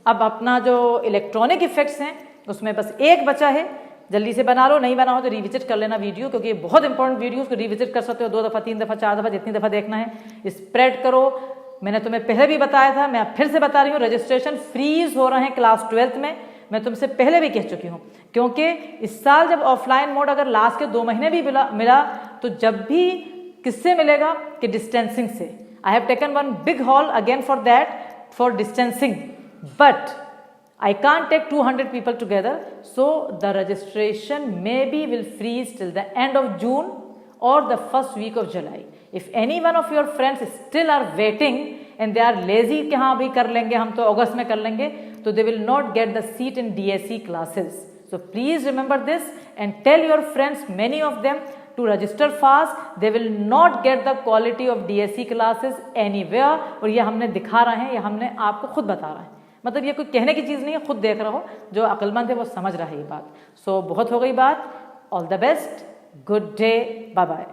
अब अपना जो इलेक्ट्रॉनिक इफेक्ट्स हैं उसमें बस एक बचा है, जल्दी से बना लो, नहीं बना हो तो रिविजिट कर लेना वीडियो, क्योंकि ये बहुत इंपॉर्टेंट वीडियो, उसको रिविजिट कर सकते हो 2 दफ़ा 3 दफ़ा 4 दफ़ा, जितनी दफ़ा देखना है। स्प्रेड करो, मैंने तुम्हें पहले भी बताया था, मैं फिर से बता रही हूँ, रजिस्ट्रेशन फ्रीज हो रहे हैं क्लास 12th में। मैं तुमसे पहले भी कह चुकी हूँ, क्योंकि इस साल जब ऑफलाइन मोड अगर लास्ट के 2 महीने भी मिला तो जब भी किससे मिलेगा कि डिस्टेंसिंग से। I have taken one big hall again for that, for distancing, but I can't take 200 people together, so the registration maybe will freeze till the end of June or the first week of July. If any one of your friends still are waiting and they are lazy कि हाँ अभी कर लेंगे हम तो अगस्त में कर लेंगे, तो they will not get the seat in DSE classes. So please remember this and tell your friends, many of them, to register fast. They will not get the quality of DSE classes anywhere. और ये हमने दिखा रहे हैं, ये हमने आपको खुद बता रहे हैं, मतलब ये कोई कहने की चीज़ नहीं है, खुद देख रहा हो, जो अक्लमंद है वो समझ रहा है ये बात। सो बहुत हो गई बात, all the best, good day, bye bye.